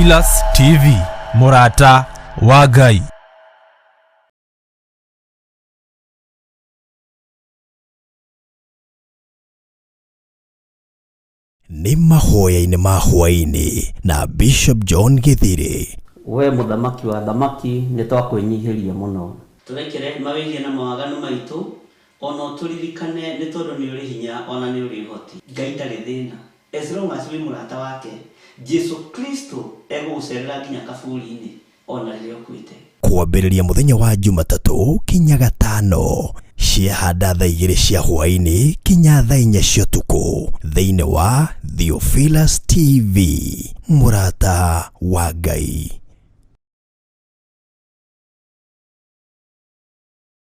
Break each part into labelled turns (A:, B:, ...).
A: Theophilus TV, Murata wa Ngai.
B: Ni mahoya-inĩ ma hwaĩ-inĩ na Bishop John Githiri.
C: We muthamaki wa thamaki nĩ twakũinyihiria mũno.
D: Turekere mawigie na mawaganu maitu ono turirikane nĩ tondũ nĩ ũrĩ hinya ona nĩ ũrĩ ũhoti. Ngai ndarĩ thĩna. As long as we mũrata wake Jesu Kristo egũgũcerera nginya kaburi-inĩ ona rĩrĩa ũkuĩte.
B: Kwambĩrĩria mũthenya wa Jumatatũ kinya Gatano, ciahanda thaa 2 cia hwaĩ-inĩ kinya thaa 4 cia ũtukũ thĩinĩ wa Theophilus TV, Murata wa Ngai.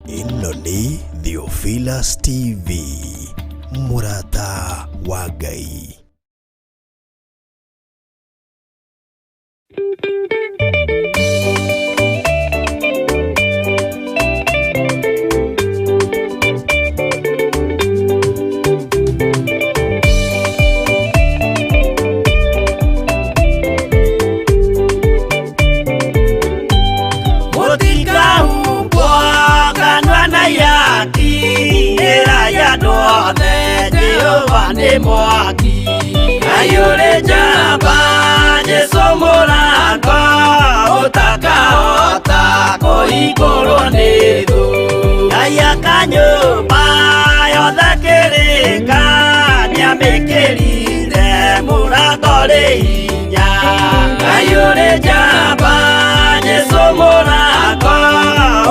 B: Ĩno nĩ Theophilus TV, Murata wa Ngai.
E: Mwaki ayure jamba Jesu Mũrata ũtakahota kũhingũrwo nĩ thũ. Ngai akanyũmba yothe kĩrĩka nĩamĩkĩrire mũrango ũrĩ hinya. Ayure jamba Jesu Mũrata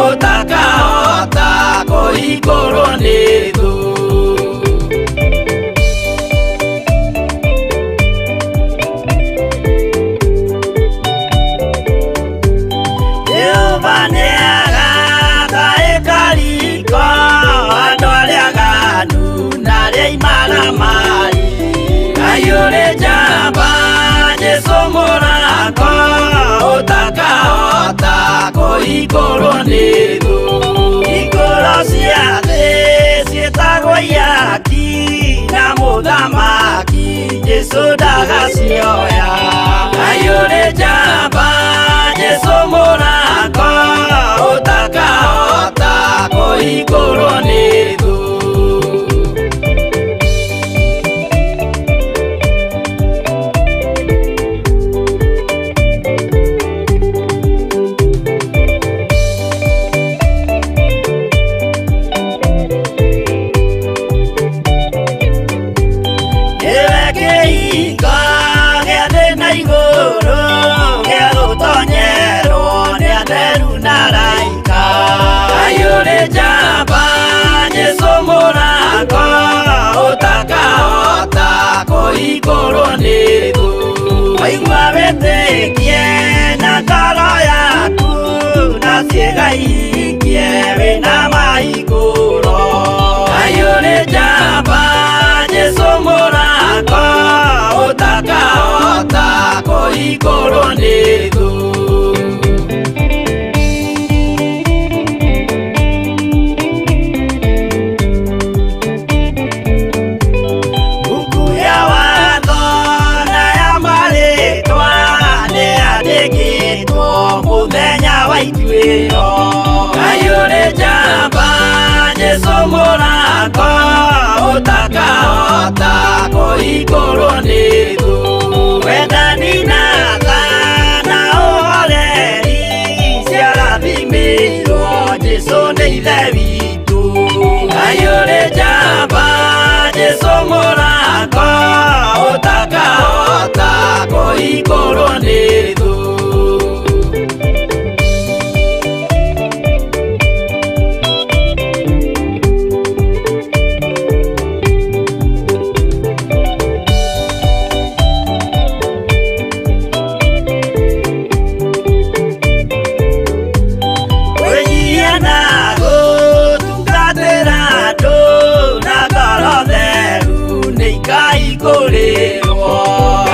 E: ũtakahota kũhingũrwo nĩ thũ. Ayure jamba Jesu Mũrata ũtakahota kũhingũrwo nĩ thũ. Hingũro cia thĩ ciĩtagwo ihaki na mũthamaki Jesu ndagacioya. Ayure jamba Jesu Mũrata ũtakahota kũhingũrwo nĩ thũ. Ayure jamba Jesu Mũrata ũtakahota kũhingũrwo nĩ thũ. Waigua wĩtĩkie na ngoro yaku na ciĩga ihingie wĩna mahingũro. Ayure jamba Jesu Mũrata ũtakahota kũhingũrwo nĩ thũ. Ayure jamba Jesu Mũrata ũtakahota kũhingũrwo nĩ thũ. Wendani na tha na ũhoreri ciarathimĩirwo Jesu nĩ ithe witũ. Ayure jamba Jesu Mũrata ũtakahota kũhingũrwo nĩ thũ.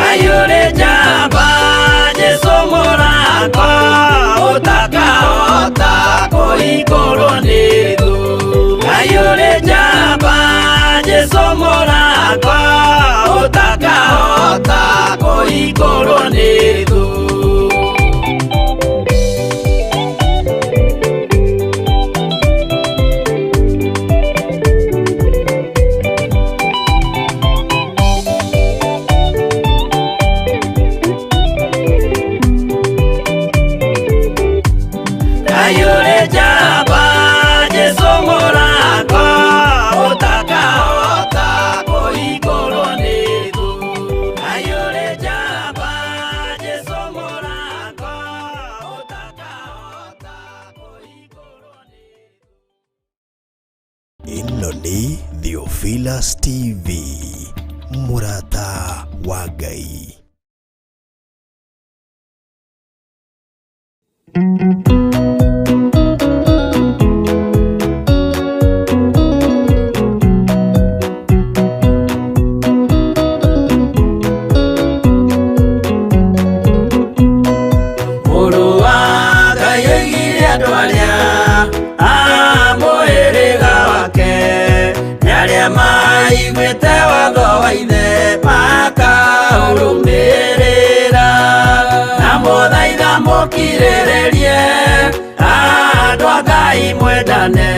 E: Ayure jamba Jesu Mũrata ũtakahota kũhingũrwo nĩ thũ. Ayure jamba Jesu Mũrata ũtakahota kũhingũrwo nĩ thũ.
B: ĩno nĩ Theophilus TV, mũrata wa Ngai.
E: Mukirirerie andu a Ngai mwendane,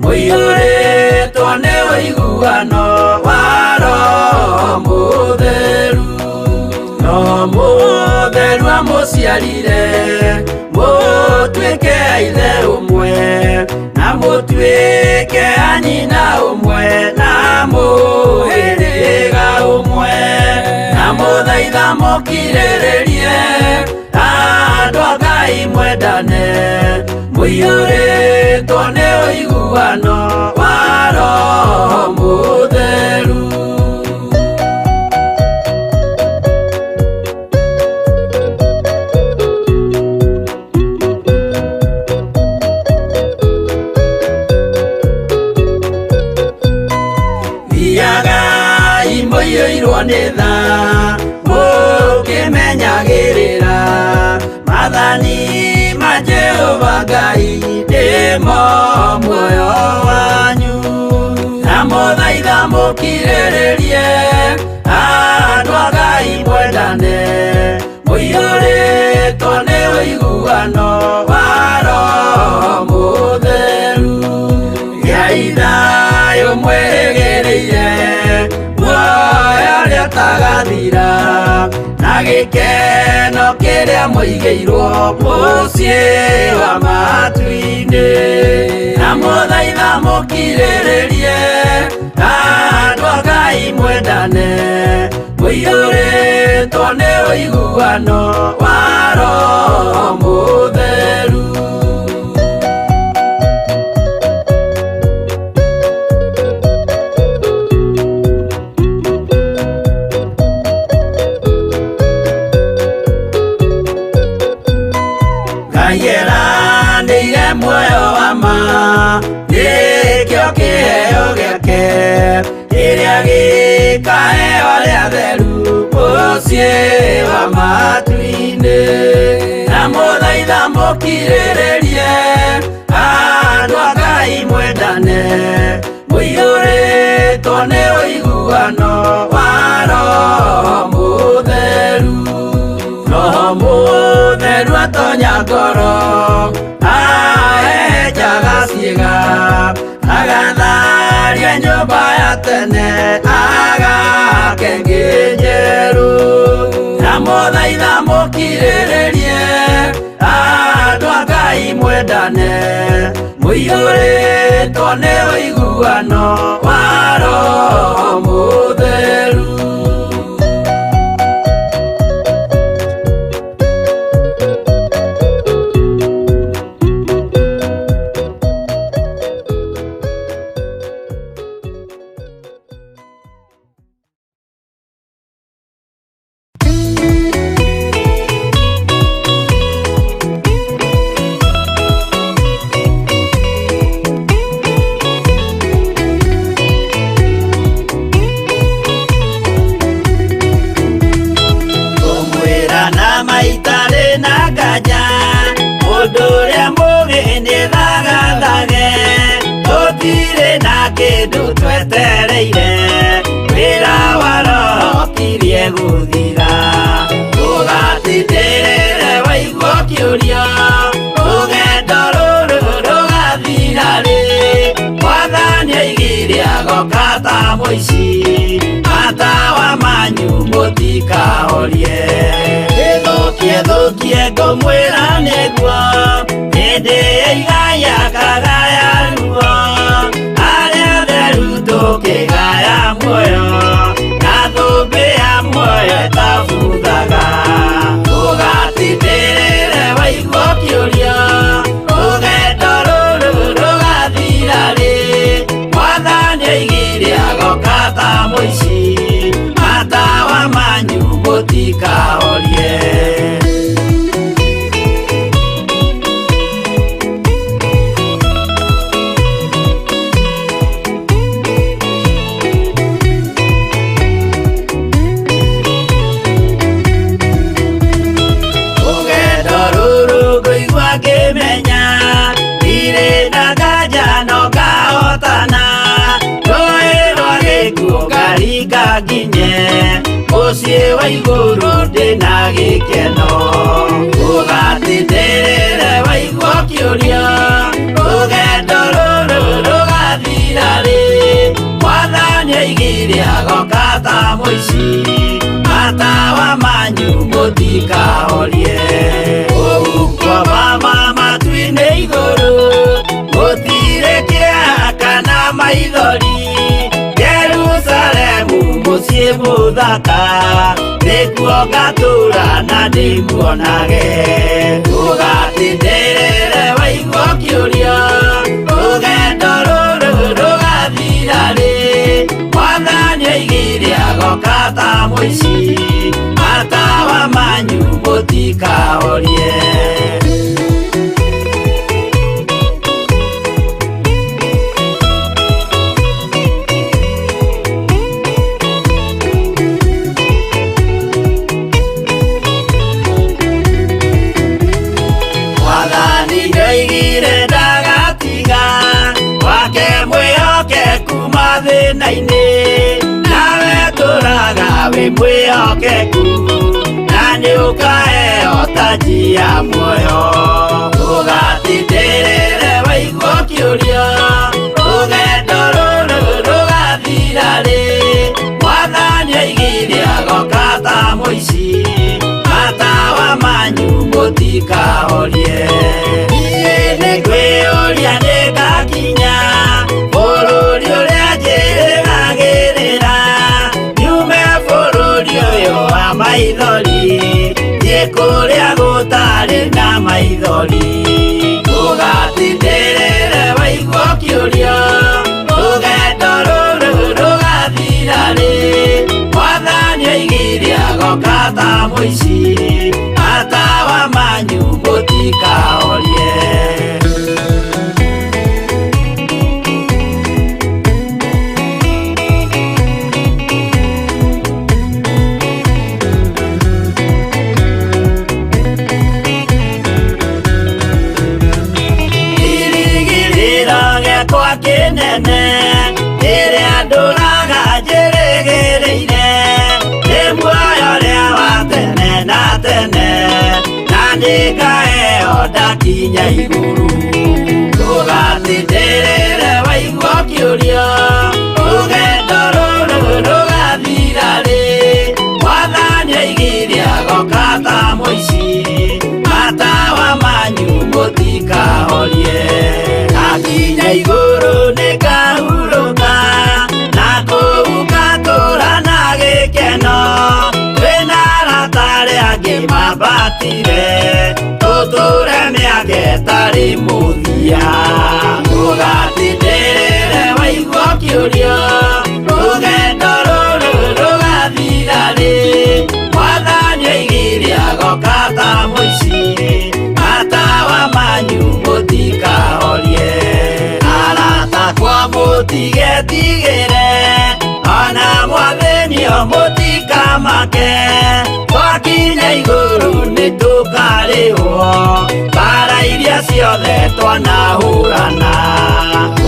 E: muiyũrĩtwo nĩ ũiguano wa Roho Mũtheru. Roho Mũtheru amũciarire mũtuĩke a ithe ũmwe, na mũtuĩke a nyina ũmwe, na mũhĩrĩga ũmwe, na mũthaitha mũkirĩrĩrie andu a Ngai mwendane, muiyũrĩtwo nĩ ũiguano wa Roho Mũtheru. Thiagai mũiyũirwo nĩ tha, mũkĩmenyagĩrĩra mathani ma Jehova Ngai nĩmo muoyo wanyu. Na mũthaitha mũkirĩrĩrie andu a Ngai mwendane, muiyũrĩtwo nĩ ũiguano wa Roho Mũtheru. Gĩai thayũ mwĩrĩgĩrĩire muoyo ũrĩa ũtagathira, na gĩkeno kĩrĩa mũigĩirwo mũciĩ wa matu-inĩ. Na mũthaitha mũkirĩrĩrie andu a Ngai mwendane, muiyũrĩtwo nĩ ũiguano wa Roho Mũtheru. Nĩire muoyo wa ma, nĩkĩo kĩheo gĩake kĩrĩa gĩkaheo arĩa atheru mũciĩ wa matu-inĩ. Na mũthaitha mũkirĩrĩrie andu a Ngai mwendane, muiyũrĩtwo nĩ ũiguano wa Roho Mũtheru. Roho Mũtheru atonya ngoro, ahejaga ciĩga, agatharia nyũmba ya tene, agake ngĩ njerũ. Na mũthaitha mũkirĩrĩrie andu a Ngai mwendane, muiyũrĩtwo nĩ ũiguano wa Roho Mũtheru. Guthira ugatindĩrĩre waigua kĩũria, rũgendo rũrũ rũgathira rĩ, Mwathani aigire agoka ta mũici, matawa manyu mũtikahorie. Gĩthũkie ngũmwĩra nĩguo, hĩndĩ ĩigaya kagaya ruo, arĩa atheru tũkĩgaya muoyo, na thũmbĩ ya muoyo ĩtabuthaga. Ũgatindĩrĩre waigua kĩũria, rũgendo rũrũ rũgathira rĩ, mũici matawa manyu mũtikahorie. Mũciĩ wa igũrũ ndĩna gĩkeno, ũgatindĩrĩre waigua kĩũria, rũgendo rũrũ rũgathira rĩ, Mwathani oigire agoka ta mũici, matawa manyu mũtikahorie. Kũu kwamba matu-inĩ igũrũ, gũtirĩ kĩeha kana maithori, Jerusalemu mũciĩ mũthaka, nĩkuo ngatũũra na ndĩmuonage. Ũgatindĩrĩre waigua kĩũria, rũgendo rũrũ rũgathira rĩ, Mwathani oigire agoka ta mũici, matawa manyu mũtikahorie. Nawe tũraga wĩ mwĩhokeku, na nĩũkaheo taji ya muoyo. Ũgatindĩrĩre waigua kĩũria, rũgendo rũrũ rũgathira rĩ, Mwathani oigire agoka ta mũici, matawa manyu mũtikahorie. Niĩ nĩngwĩyũria nĩngakinya bũrũri ũrĩa njĩrĩgagĩrĩra, nyume bũrũri ũyũ wa maithori, thiĩ kũrĩa gũtarĩ na maithori. Ũgatindĩrĩre waigua kĩũria, rũgendo rũrũ rũgathira rĩ, Mwathani oigire agoka ta mũici, matawa manyu mũtikahorie. Kĩnene ĩrĩa ndũraga njĩrĩgĩrĩire, nĩ muoyo ũrĩa wa tene na tene, na nĩngaheo ndakinya igũrũ. Ũgatindĩrĩre waigua kĩũria, rũgendo rũrũ rũgathira rĩ, Mwathani oigire agoka ta mũici, matawa manyu mũtikahorie. Akinya igũrũ nĩngahurũka, na kũu ngatũũra na gĩkeno, twĩna arata arĩa angĩ mambatire, tũtũũre mĩaka ĩtarĩ mũthia. Ũgatindĩrĩre waigua kĩũria, rũgendo rũrũ rũgathira rĩ, Mwathani oigire agoka ta mũici, matawa manyu mũtikahorie. Mũtigetigĩre, ona Mwathani mũtikamake, twakinya igũrũ nĩtũkarĩhwo mbara iria ciothe twanahũrana.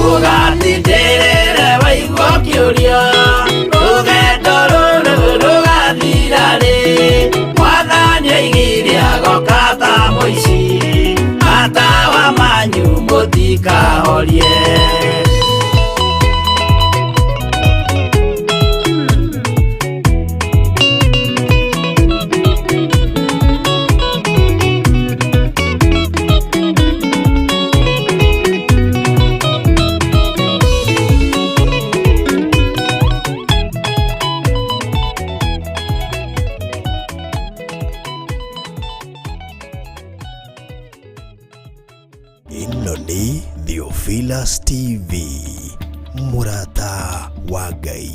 E: Ũgatindĩrĩre waigua kĩũria, rũgendo rũrũ rũgathira rĩ, Mwathani oigire agoka ta mũici, matawa manyu mũtikahorie.
B: Ĩno nĩ Theophilus TV, mũrata wa Ngai.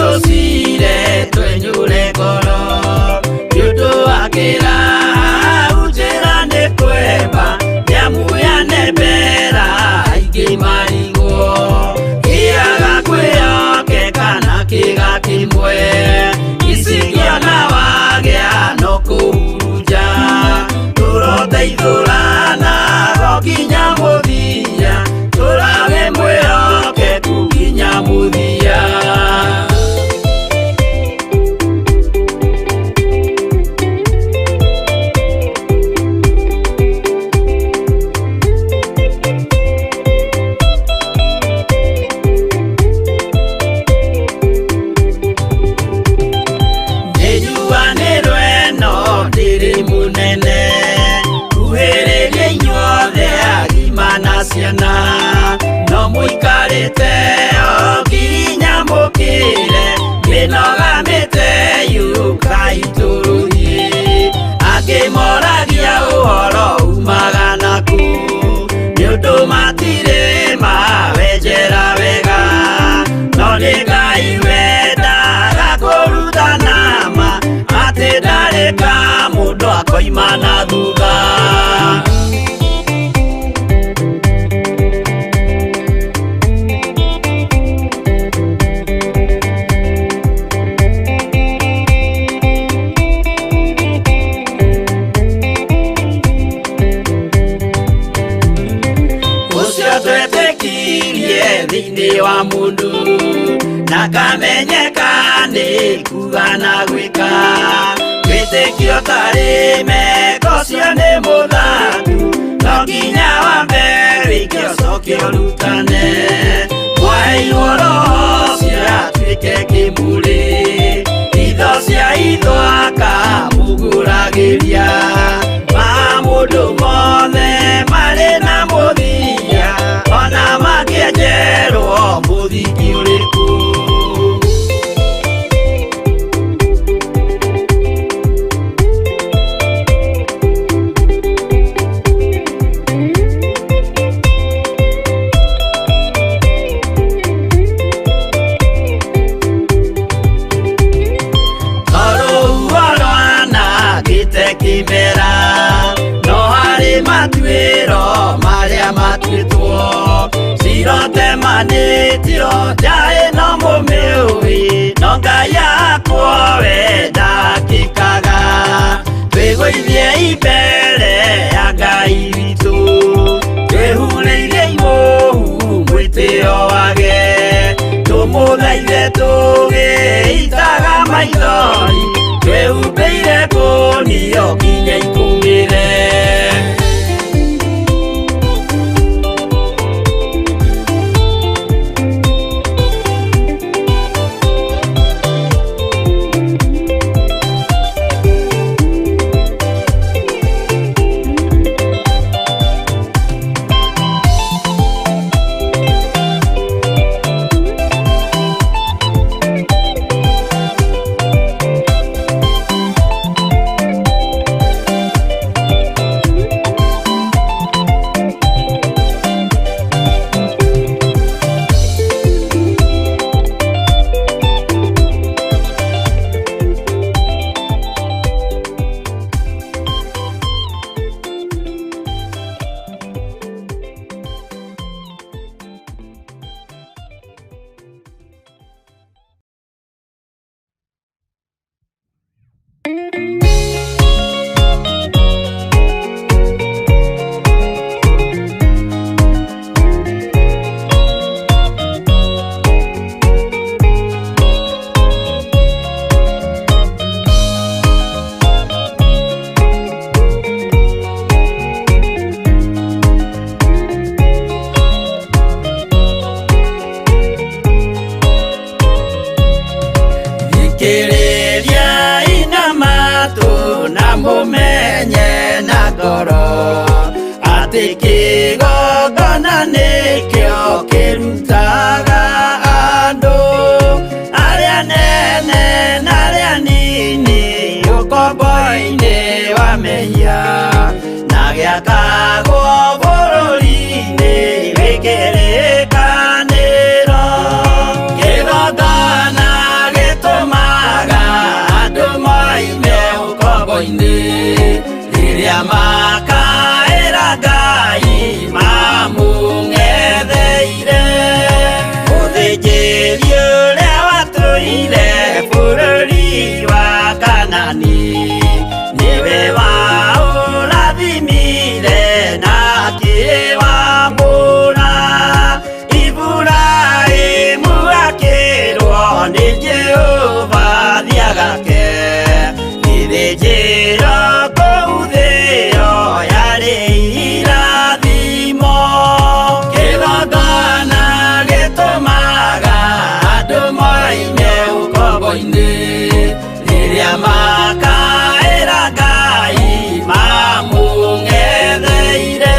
E: tucire twenyure ngoro yundu akira ujira ni kweba nyamuya nebera aingi marigo kiaga kwioke kana kiga kimwe isigia na wagea no kuruja turoteithurana gokinya muthia turage mwioke kuginya muthia. No muikarite okinya mukire minogamite yukaituruhi akimoragia uhoro umaga naku niundu matire mawenjera wega no ni Ngai wendaga kuruta nama ati ndareka mundu akoima na thutha. Thini wa mundu nakamenyeka ni kuga na gwika witikio tari meko cio ni muthangu no nginya wambe wikio cokio rutane mwaheirwo roho cio atuike kimuri itho cia ithwaka muguragiria ma mundu mothe mari na muthia ona makienjerwo muthiki uriku. Kimera no hari matwiro maria matwitwo sirote manitiro jae no mumiui no Ngai yakwa wenda kikaga twigwithie imbere ya Ngai witu twehureirie imuhu mwitio wage tumuthaithe tugiitaga maithori twehumbeire kunio kinya ikumire. mumenye na ngoro ati kigongona nikio kirutaga andu aria nene na aria nini ukombo-ini wa mehia na giakagwo bururi-ini wikirikaniro kigongona rĩake gĩthĩnjĩro kũu thĩ yo yarĩ irathimo. Kĩgongona gĩtũmaga andũ moime ũkombo-inĩ rĩrĩa makaĩra Ngai mamũng'etheire.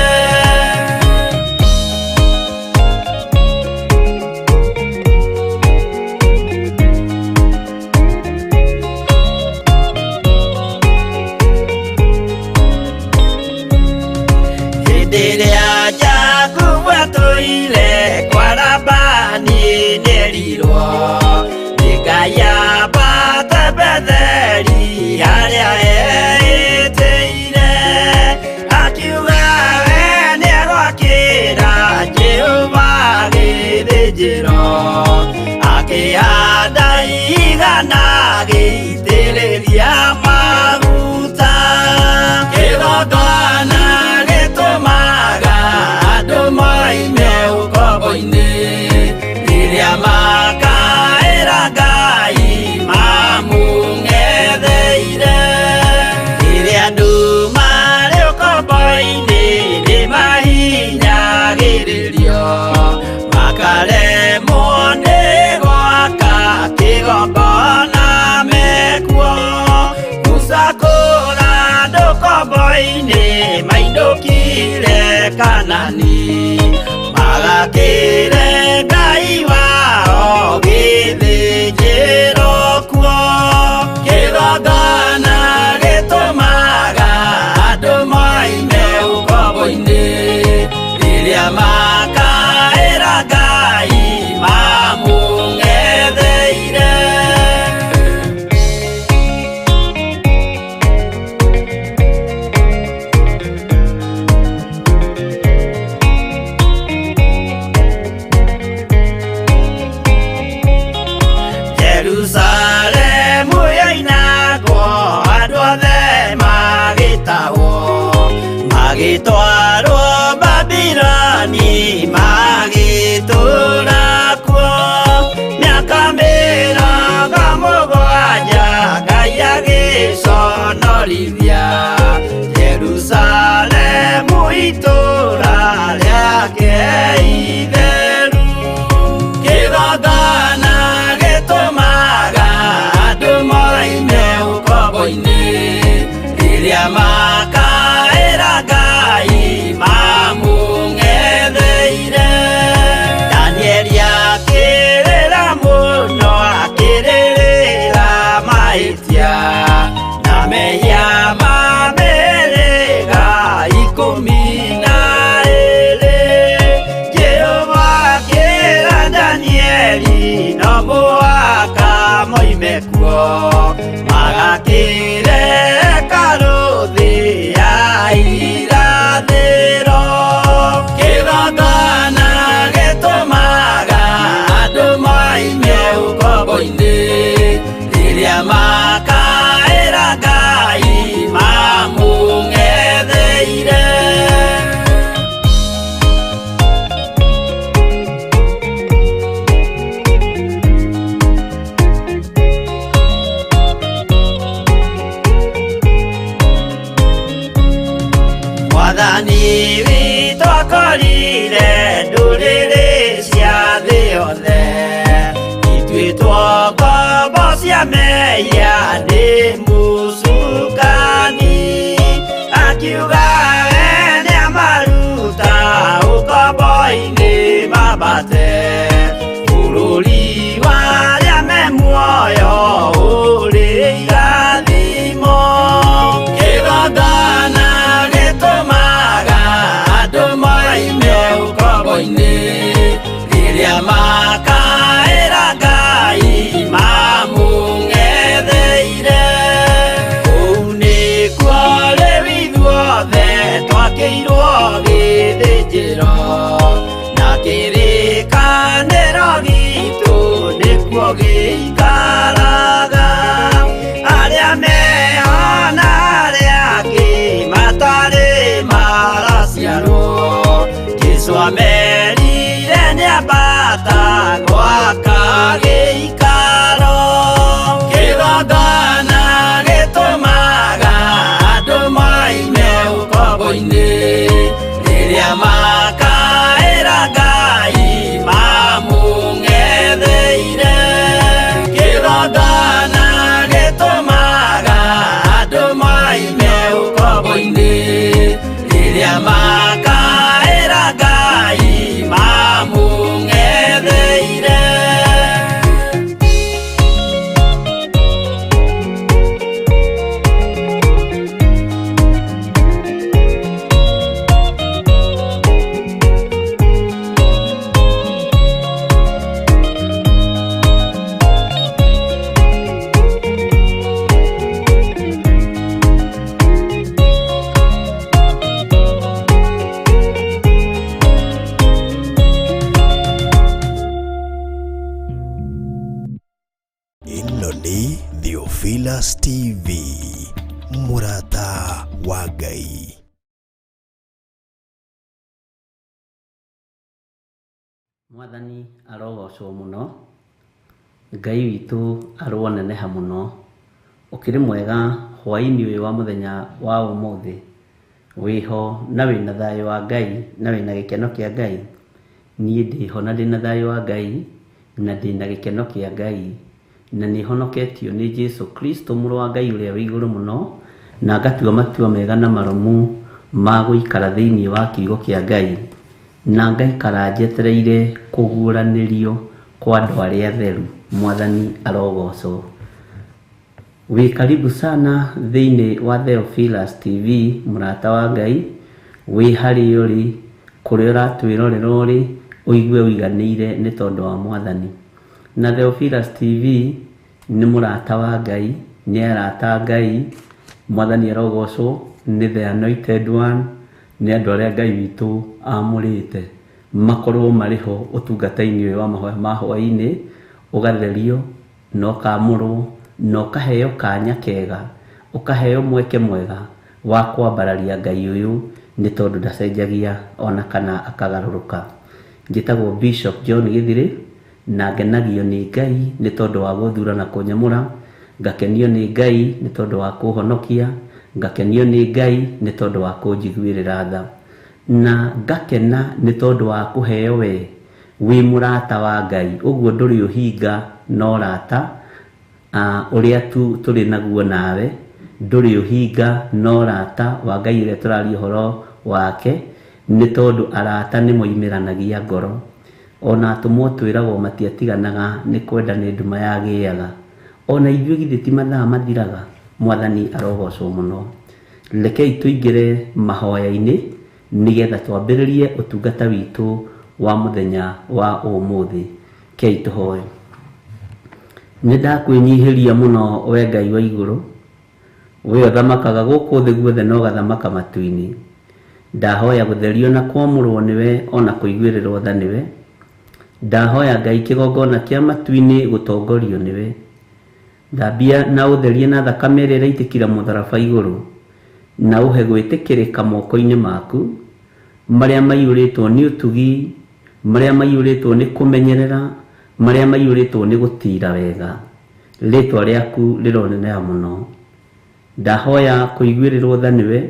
E: Hĩndĩ ĩrĩa Jakubu atũire kwa Labani nĩerirwo nĩ Ngai ambate Betheli harĩa eĩtĩire, akiuga we nĩegwakĩra Jehova gĩthĩnjĩro, akĩhanda igana gĩitĩrĩria maguta. Kĩgongona gĩtũmaga andũ moime ũkombo-inĩ rĩrĩa makaĩra Ngai mamũng'etheire. Rĩrĩa andũ marĩ ũkombo-inĩ nĩmahinyagĩrĩrio, makaremwo nĩ gwaka kĩgongona mekuo. Musa kũra andũ ũkombo-inĩ mainũkire Kanani, magakĩre Ngai wao gĩthĩnjĩro kuo. Kĩgongona gĩtũmaga andũ moime ũkombo-inĩ rĩrĩa makaĩra Ngai mamũng'etheire. Jerusalemu yainagwo andũ othe magĩtahwo, magĩtwarwo Babuloni magĩtũũra kuo. Mĩaka 70 Ngai agĩconorithia Jerusalemu itũũra rĩake itheru. Kĩgongona gĩtũmaga andũ moime ũkombo-inĩ rĩrĩa makaĩra Ngai mamũng'etheire. Danieli akĩrĩra mũno, akĩrĩrĩra mahĩtia na mehia ma mĩhĩrĩga 12. Jehova akĩra Danieli no mũhaka moime kuo, magakĩre hekarũ thĩ ya irathĩro. Kĩgongona gĩtũmaga andũ moime ũkombo-inĩ rĩrĩa makaĩra Ngai mamũng'etheire. Mwathani witũ akorire ndũrĩrĩ cia thĩ yothe, ituĩtwo ngombo cia mehia nĩ mũcukani. Akiuga we nĩamaruta ũkombo-inĩ mambate bũrũri warĩa me muoyo ũrĩ irathimo. Kĩgongona gĩtũmaga andũ moime ũkombo-inĩ rĩrĩa makaĩra Ngai mamũng'etheire. Kũu nĩkuo rĩu ithuothe
B: Theophilus TV, mũrata wa Ngai.
C: Mwathani arogocwo muno, Ngai witũ aroneneha muno. Ukiri mwega hwaini uyu wa muthenya wa umuthi, wiho na wina thayo wa Ngai na wina gikeno kia Ngai. Nie ndiho na ndina thayo wa Ngai na ndina gikeno kia Ngai, na ni honoketio ni Jesu Kristo mũrũ wa Ngai ũrĩa wĩ igũrũ mũno, na ngatua matua mega na maromu ma gũikara thĩinĩ wa kiugo kia Ngai, na ngaikara njetereire kũguũranĩrio kwa andũ arĩa atheru. Mwathani arogocwo. Wĩ karibu sana thĩinĩ wa Theophilus TV, mũrata wa Ngai. Wĩ harĩ ũrĩ, kũrĩa ũratwĩrorera ũrĩ, ũigue ũiganĩire nĩ tondũ wa Mwathani. Na Theophilus TV nĩ mũrata wa Ngai, nĩ arata Ngai. Mwathani arogocwo, nĩ the anointed one, nĩ andũ arĩa Ngai witũ amũrĩte makorwo marĩ ho ũtungata-inĩ ũyũ wa mahoya ma hwaĩ-inĩ, ũgatherio na ũkamũrwo na ũkaheo kanya kega, ũkaheo mweke mwega wa kwambararia Ngai ũyũ, nĩ tondũ ndacenjagia ona kana akagarũrũka. Njĩtagwo Bishop John Gĩthirĩ, na ngenagio nĩ Ngai nĩ tondũ wa gũthurana kũnyamũra, ngakenio nĩ Ngai nĩ tondũ wa kũhonokia, ngakenio nĩ Ngai nĩ tondũ wa kũnjiguĩrĩra tha, na ngakena nĩ tondũ wa kũheo we wĩ mũrata wa Ngai. Ũguo ndũrĩ ũhinga no rata ũrĩa tu tũrĩ naguo nawe, ndũrĩ ũhinga no rata wa Ngai ũrĩa tũraria ũhoro wake, nĩ tondũ arata nĩ moimĩranagia ngoro. Ona atũmwo twĩragwo matiatiganaga nĩ kwenda nĩ nduma yagĩaga. Ona ithuĩ githĩ ti mathaa mathiraga. Mwathani arogocwo mũno. Rekei tũingĩre mahoya-inĩ nĩgetha twambĩrĩrie ũtungata witũ wa mũthenya wa ũmũthĩ. Kei tũhoe. Nĩ ndakwĩnyihĩria mũno we Ngai wa igũrũ, we ũthamakaga gũkũ thĩ guothe na ũgathamaka matu-inĩ. Ndahoya gũtherio na kwamũrwo nĩwe, ona kũiguĩrĩrwo tha nĩwe. Ndahoya Ngai kĩgongona kĩa matu-inĩ gũtongorio nĩwe. Ndambia na ũtherie na thakame ĩrĩa ĩraitĩkĩra mũtharaba igũrũ, na ũhe gwĩtĩkĩrĩka moko-inĩ maku marĩa maiyũrĩtwo nĩ ũtugi, marĩa maiyũrĩtwo nĩ kũmenyerera, marĩa maiyũrĩtwo nĩ gũtira wega. Rĩtwa rĩaku rĩroneneha mũno. Ndahoya kũiguĩrĩrwo tha nĩwe,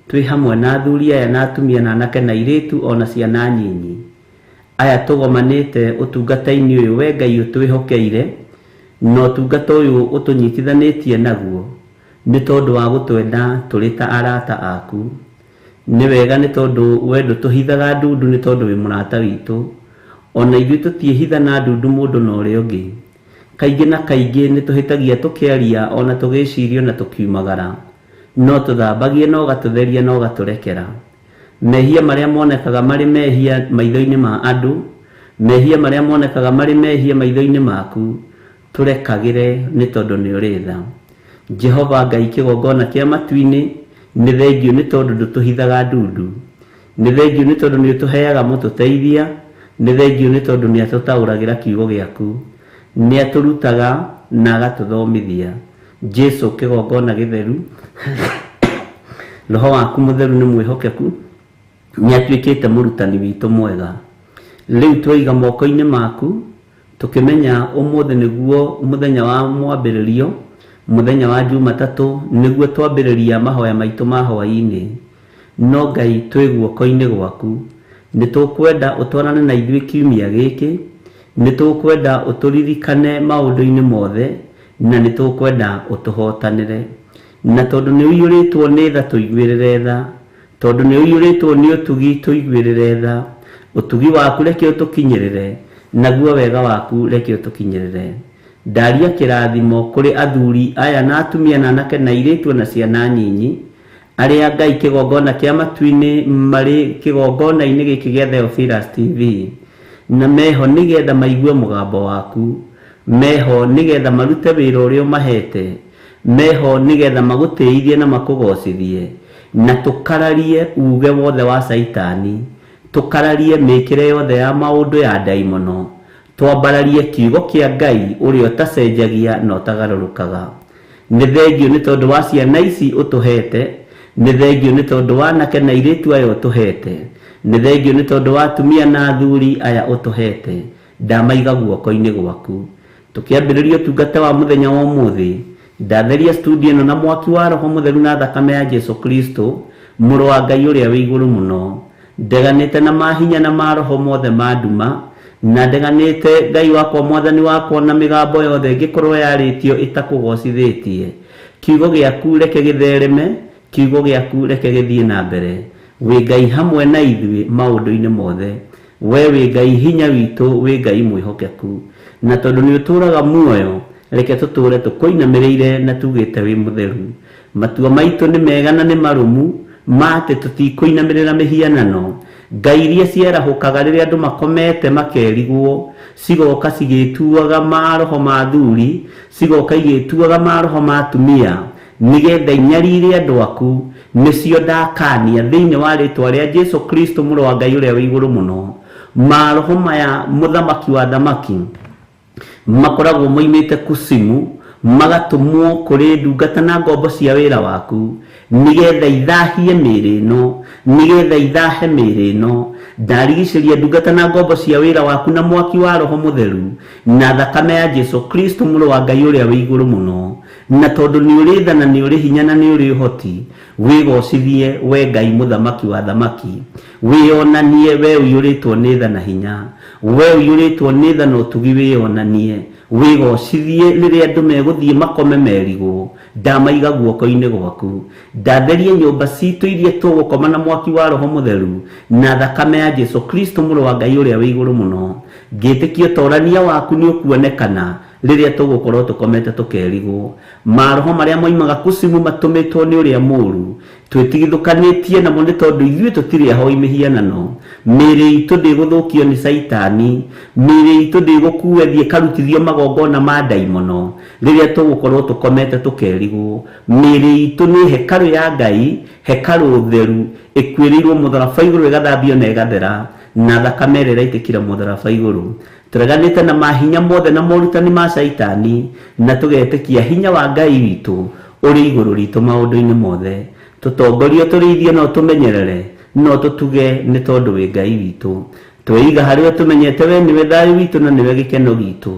C: twĩ hamwe na athuri aya na atumia na anake na airĩtu ona ciana nyinyi, aya tũgomanĩte ũtungata-inĩ ũyũ we Ngai ũtwĩhokeire, na ũtungata ũyũ ũtũnyitithanĩtie naguo nĩ tondũ wa gũtwenda tũrĩ ta arata aku. Nĩ wega nĩ tondũ we ndũtũhithaga ndundu nĩ tondũ wĩ mũrata witũ, ona ithuĩ tũtiĩhitha na ndundu mũndũ na ũrĩa ũngĩ. Kaingĩ na kaingĩ nĩ tũhĩtagia tũkĩaria ona tũgĩciria na tũkiumagara, no tũthambagie na ũgatũtheria na ũgatũrekera. Mehia marĩa monekaga marĩ mehia maitho-inĩ ma andũ, mehia marĩa monekaga marĩ mehia maitho-inĩ maku, tũrekagĩre nĩ tondũ nĩ ũrĩ tha. Jehova Ngai kĩgongona kĩa matu-inĩ, nĩ thengio nĩ tondũ ndũtũhithaga ndundu, nĩ thengio nĩ tondũ nĩ ũtũheaga mũtũteithia, nĩ thengio nĩ tondũ nĩ atũtaũragĩra kiugo gĩaku, nĩ atũrutaga na agatũthomithia. Jesu kĩgongona gĩtheru, Roho waku mũtheru nĩ mwĩhokeku, nĩ atuĩkĩte mũrutani witũ mwega. Rĩu twaiga moko-inĩ maku, tukimenya ũmũthĩ nĩguo mũthenya wa mwambĩrĩrio, mũthenya wa Jumatatũ, nĩguo twambĩrĩria mahoya maitũ ma hwaĩ-inĩ. No Ngai twĩ guoko-inĩ gwaku, nĩ tũkwenda ũtwarane na ithuĩ kiumia gĩkĩ, nĩ tũkwenda ũtũririkane maũndũ-inĩ mothe, na nĩ tũkwenda ũtũhotanĩre. Na tondũ nĩ ũiyũrĩtwo nĩ tha tũiguĩrĩre tha, tondũ nĩ ũiyũrĩtwo nĩ ũtugi tũiguĩrĩre tha. Ũtugi waku reke ũtũkinyĩrĩre, naguo wega waku reke ũtũkinyĩrĩre. Ndaria kĩrathimo kũrĩ athuri aya na atumia na anake na airĩtu na ciana nyinyi, arĩa Ngai kĩgongona kĩa matu-inĩ marĩ kĩgongona-inĩ gĩkĩ gĩa Theophilus TV, na meho nĩgetha maigue mũgambo waku, meho nĩgetha marute wĩra ũrĩa ũmahete, meho nĩgetha magũtĩithie na makũgocithie, na tũkararie uge wothe wa Saitani, tũkararie mĩkĩre yothe ya maũndũ ya ndaimono, twambararie kiugo kia Ngai uria utacenjagia na utagarurukaga. Nĩ thengio nĩ tondũ wa ciana ici ũtũhete, nĩ thengio nĩ tondũ wa anake na airĩtu aya ũtũhete, nĩ thengio nĩ tondũ wa atumia na athuri aya ũtũhete. Ndamaiga guoko-inĩ gwaku. Tũkĩambĩrĩria ũtungata wa mũthenya wa ũmũthĩ, ndatheria studio ĩno na mwaki wa Roho Mũtheru na thakame ya Jesu Kristo, mũrũ wa Ngai ũrĩa wĩ igũrũ mũno. Ndeganĩte na mahinya na maroho mothe ma nduma, na ndeganĩte Ngai wakwa Mwathani wakwa na mĩgambo yothe ĩngĩkorwo yarĩtio ĩtakũgocithĩtie. Kiugo gĩaku reke gĩthereme, kiugo gĩaku reke gĩthiĩ na mbere. Wĩ Ngai hamwe na ithuĩ maũndũ-inĩ mothe. We wĩ Ngai hinya witũ, wĩ Ngai mwĩhokeku. Na tondũ nĩ ũtũũraga muoyo, reke tũtũũre tũkũinamĩrĩire na tugĩte wĩ mũtheru. Matua maitũ nĩ mega na nĩ marũmu, ma atĩ tũtikũinamĩrĩra mĩhianano. Ngai iria ciarahũkaga rĩrĩa andũ makomete makerigwo, cigoka cigĩtuaga maroho ma athuri, cigoka igĩtuaga maroho ma atumia, nĩgetha inyarire andũ aku. Nĩcio ndakania thĩinĩ wa rĩtwa rĩa Jesu Kristo, mũrũ wa Ngai ũrĩa wĩ igũrũ mũno. Maroho maya mũthamaki wa thamaki makoragwo moimĩte kusimu, magatũmwo kũrĩ ndungata na ngombo cia wĩra waku, nĩgetha ithahie mĩĩrĩ ĩno, nĩgetha ithahe mĩĩrĩ ĩno. Ndarigicĩria ndungata na ngombo cia wĩra waku na mwaki wa Roho Mũtheru na thakame ya Jesu Kristo, mũrũ wa Ngai ũrĩa wĩ igũrũ mũno. Na tondũ nĩ ũrĩ tha na nĩ ũrĩ hinya na nĩ ũrĩ ũhoti, wĩgocithie we Ngai mũthamaki wa thamaki. Wĩonanie we ũiyũrĩtwo nĩ tha na hinya, we ũiyũrĩtwo nĩ tha na ũtugi, wĩonanie. Wĩgocithie rĩrĩa andũ megũthiĩ makome merigwo. Ndamaiga guoko-inĩ gwaku. Ndatherie nyũmba citũ iria tũgũkoma na mwaki wa Roho Mũtheru na thakame ya Jesu Kristo, mũrũ wa Ngai ũrĩa wĩ igũrũ mũno. Ngĩtĩkia ũtorania waku nĩ ũkuonekana rĩrĩa tũgũkorwo tũkomete tũkerigwo. Maroho marĩa moimaga kusimu matũmĩtwo nĩ ũrĩa mũũru, twĩtigithũkanĩtie namo nĩ tondũ ithuĩ tũtirĩ ahoi mĩhianano. Mĩĩrĩ itũ ndĩgũthũkio nĩ Saitani, mĩĩrĩ itũ ndĩgũkuethie karutithio magongona ma ndaimono rĩrĩa tũgũkorwo tũkomete tũkerigwo. Mĩĩrĩ itũ nĩ hekarũ ya Ngai, hekarũ theru ĩkuĩrĩirwo mũtharaba igũrũ, ĩgathambio na ĩgathera na thakame ĩrĩa ĩraitĩkĩra mũtharaba igũrũ. Tũreganĩte na mahinya mothe na morutani ma Saitani, na tũgetĩkia hinya wa Ngai witũ ũrĩ igũrũ ritũ maũndũ-inĩ mothe. Tũtongorio, tũrĩithie no tũmenyerere, no tũtuge nĩ tondũ wĩ Ngai witũ. Twĩiga harĩa tũmenyete we nĩwe thayũ witũ na nĩwe gĩkeno gitũ.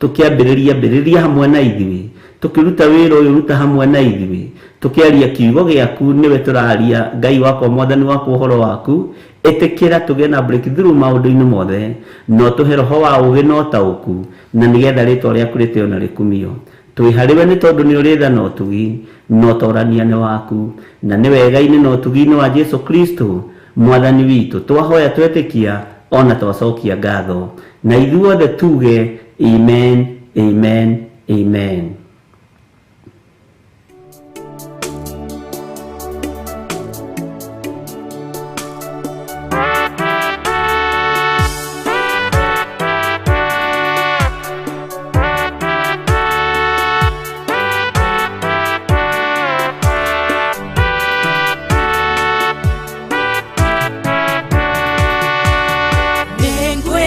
C: Tũkĩambĩrĩria hamwe na ithuĩ, tũkĩruta wĩra ũyũ ruta hamwe na ithuĩ, tũkĩaria kiugo gĩaku nĩwe tũraria. Ngai wakwa Mwathani wakwa ũhoro waku, ĩtĩkĩra tũgĩe na breakthrough maũndũ-inĩ mothe, no tũhe roho wa ũũgĩ na ũtaũku, na nĩgetha rĩtwa rĩaku rĩtĩo na rĩkumio. Twĩ harĩwe nĩ tondũ nĩ ũrĩ tha na ũtugi na ũtorania nĩ waku, na nĩ wega-inĩ na ũtugi-inĩ wa Jesu Kristo Mwathani witũ. Twahoya twetĩkia ona twacokia ngatho, na ithuothe tuge amen, amen, amen.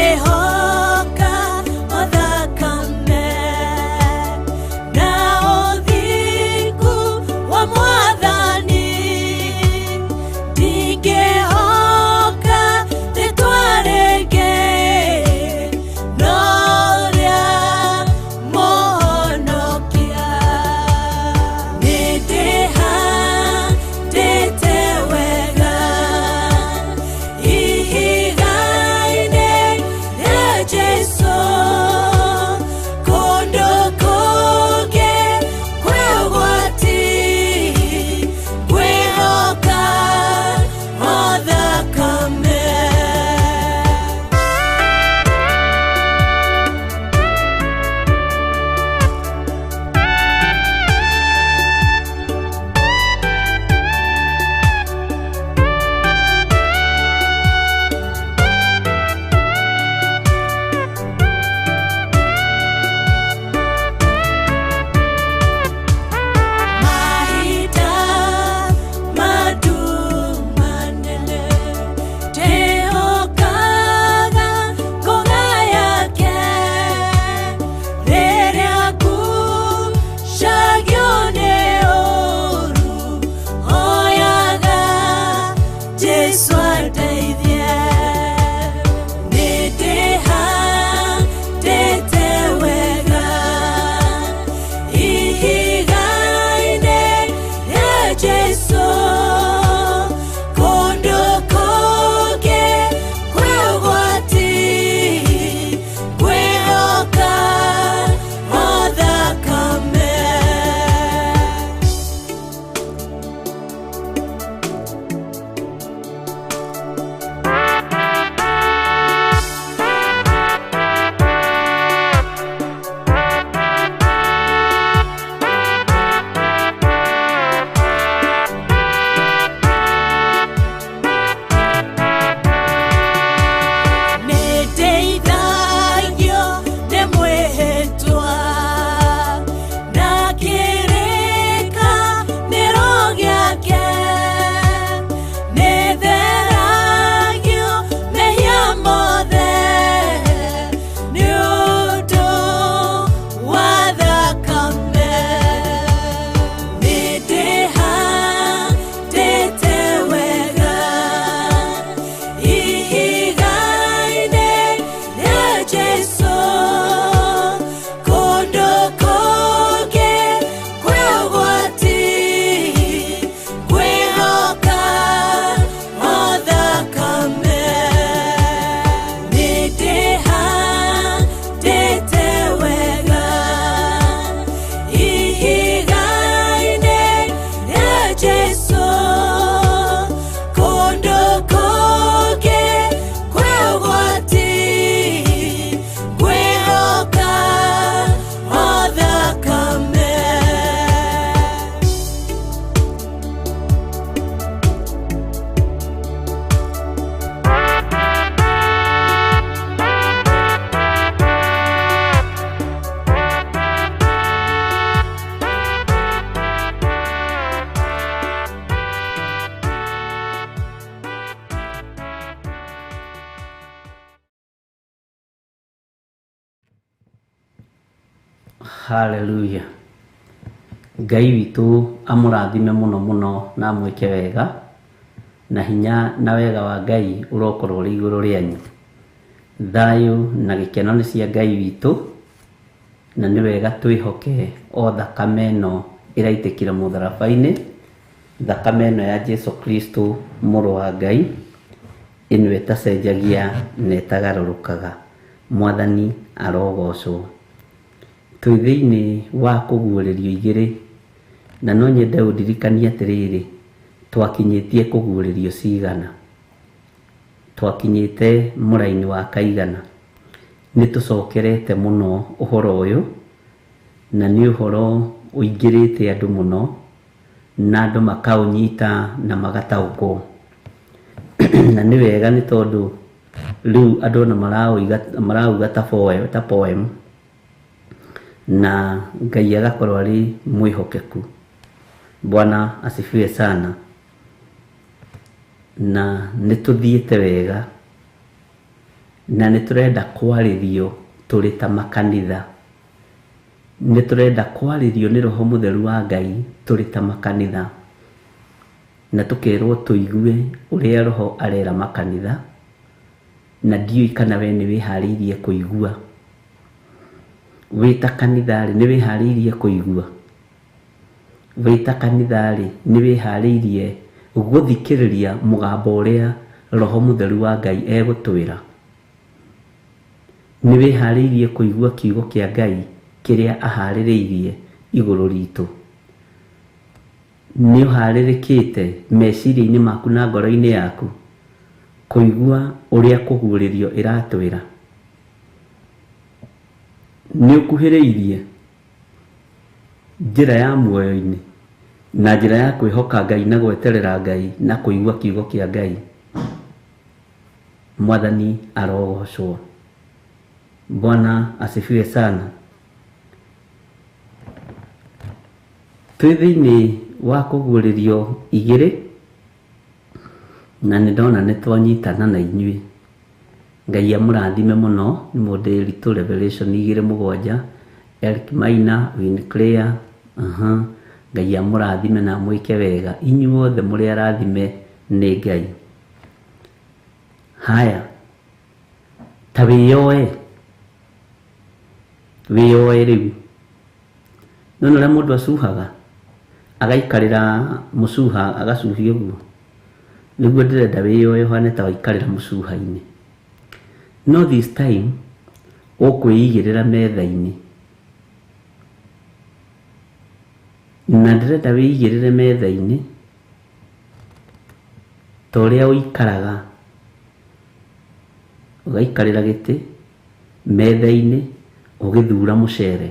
F: Ningwehoka o thakame
C: Hallelujah. Ngai witũ amũrathime mũno mũno na amwĩke wega, na hinya na wega wa Ngai ũrokorwo ũrĩ igũrũ rĩanyu. Thayũ na gĩkeno nĩ cia Ngai witũ, na nĩ wega twĩhoke o thakame ĩno ĩraitĩkire mũtharaba-inĩ, thakame ĩno ya Jesu Kristo mũrũ wa Ngai, ĩno ĩtacenjagia na ĩtagarũrũkaga. Mwathani arogocwo. Twĩ thĩinĩ wa kũguũrĩrio igĩrĩ, na no nyende ũndirikanie atĩrĩrĩ, twakinyĩtie kũguũrĩrio cigana, twakinyĩte mũraini wa kaigana. Nĩ tũcokerete mũno ũhoro ũyũ, na nĩ ũhoro ũingĩrĩte andũ mũno, na andũ makaũnyita na magataũkwo. Na nĩ wega nĩ tondũ rĩu andũ na marauga ta poem, na Ngai agakorwo arĩ mwĩhokeku. Bwana asifiwe sana. Na nĩ tũthiĩte wega, na nĩ tũrenda kwarĩrio tũrĩ ta makanitha, nĩ tũrenda kwarĩrio nĩ Roho Mũtheru wa Ngai tũrĩ ta makanitha, na tũkerwo tũigue ũrĩa Roho arera makanitha, na ndiũĩ kana we nĩ wĩharĩirie kũigua. Wĩ ta kanitha-rĩ nĩ wĩharĩirie kũigua? Wĩ ta kanitha-rĩ nĩ wĩharĩirie gũthikĩrĩria mũgambo ũrĩa Roho Mũtheru wa Ngai egũtwĩra? Nĩ wĩharĩirie kũigua kiugo kĩa Ngai kĩrĩa aharĩrĩirie igũrũ ritũ? Nĩ ũharĩrĩkĩte meciria-inĩ maku na ngoro-inĩ yaku kũigua ũrĩa kũguũrĩrio ĩratwĩra? Nĩ ũkuhĩrĩirie njĩra ya muoyo-inĩ na njĩra ya kwĩhoka Ngai na gweterera Ngai na kũigua kiugo kĩa Ngai? Mwathani arogocwo. Bwana asifiwe sana. Twĩ thĩinĩ wa kũguũrĩrio igĩrĩ, na nĩ ndona nĩ twanyitana na inyuĩ. Ngai amũrathime mũno. Nĩ mũndũ ritũ Revelation 2:7, Eric Maina, Win Claire. Ngai amũrathime na mwĩke wega. Inyuothe mũrĩ arathime nĩ Ngai. Haya, ta wĩyoe rĩu. Nona ũrĩa mũndũ acuhaga, agaikarĩra mũcuha agacuhia ũguo. Nĩguo ndĩrenda wĩyoe ũhane ta waikarĩra mũcuha-inĩ. No this time ũkwĩigĩrĩra metha-inĩ, na ndĩrenda wĩigĩrĩre metha-inĩ ta ũrĩa ũikaraga, ũgaikarĩra gĩtĩ metha-inĩ ũgĩthura mũcere.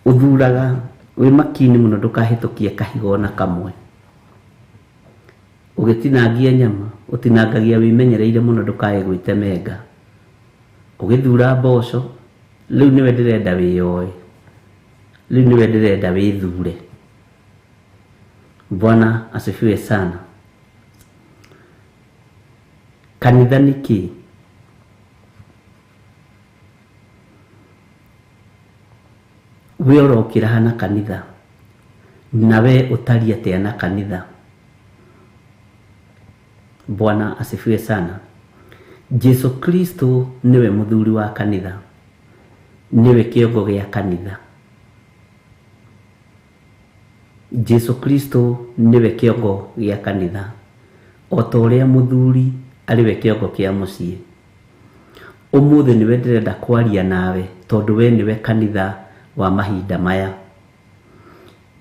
C: Ũthuraga wĩ makini mũno, ndũkahĩtũkie kahiga na kamwe. Ũgĩtinangia nyama ũtinangagia wĩmenyereire mũno, ndũkae gwĩtemenga. Ũgĩthura mboco, rĩu nĩwe ndĩrenda wĩyoe, rĩu nĩwe ndĩrenda wĩthure. Bwana asifiwe sana. Kanitha nĩkĩ? We ũrokĩra hana kanitha, na we ũtari atĩa na kanitha? Bwana asifiwe sana. Jesu Kristo niwe mũthuri wa kanitha, niwe kĩongo gĩa kanitha. Jesu Kristo niwe kĩongo gĩa kanitha, o ta ũrĩa mũthuri arĩwe kĩongo kĩa mũciĩ. Ũmũthĩ niwe ndĩrenda kwaria nawe, tondũ we niwe kanitha wa mahinda maya.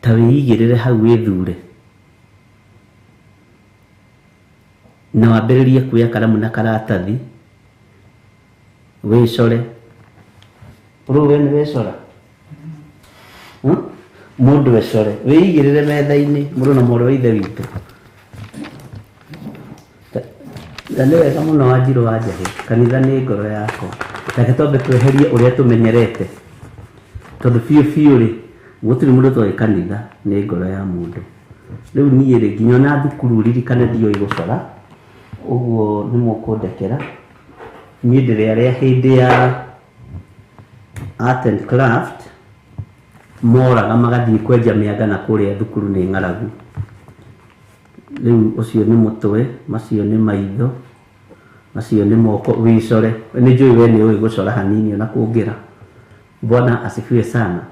C: Ta wĩigĩrĩre hau wĩthure, na wambĩrĩrie kuoya karamu na karatathi wĩcore. Rĩu we nĩ wecora? Mũndũ wecore, wĩigĩrĩre metha-inĩ, mũrũ na mwarĩ wa ithe witũ. Na nĩ wega mũno Wanjirũ wa Njahĩ, kanitha nĩ ngoro yakwa. Reke twambe tweherie ũrĩa tũmenyerete, tondũ biũ-rĩ gũtirĩ mũndũ tũĩ kanitha nĩ ngoro ya mũndũ. Rĩu niĩ-rĩ nginya ona thukuru ririkane ndiũĩ gũcora, ũguo nĩ mũkũndekera. Niĩ ndĩrĩ arĩa hĩndĩ ya art and craft moraga magathii kwenja mĩanga na kũrĩa thukuru nĩ ng'aragu. Rĩu ũcio nĩ mũtwe, macio nĩ maitho, macio nĩ moko. Wĩcore, nĩ njũĩ we nĩ ũĩ gũcora hanini ona kũngĩra. Bwana asifiwe sana.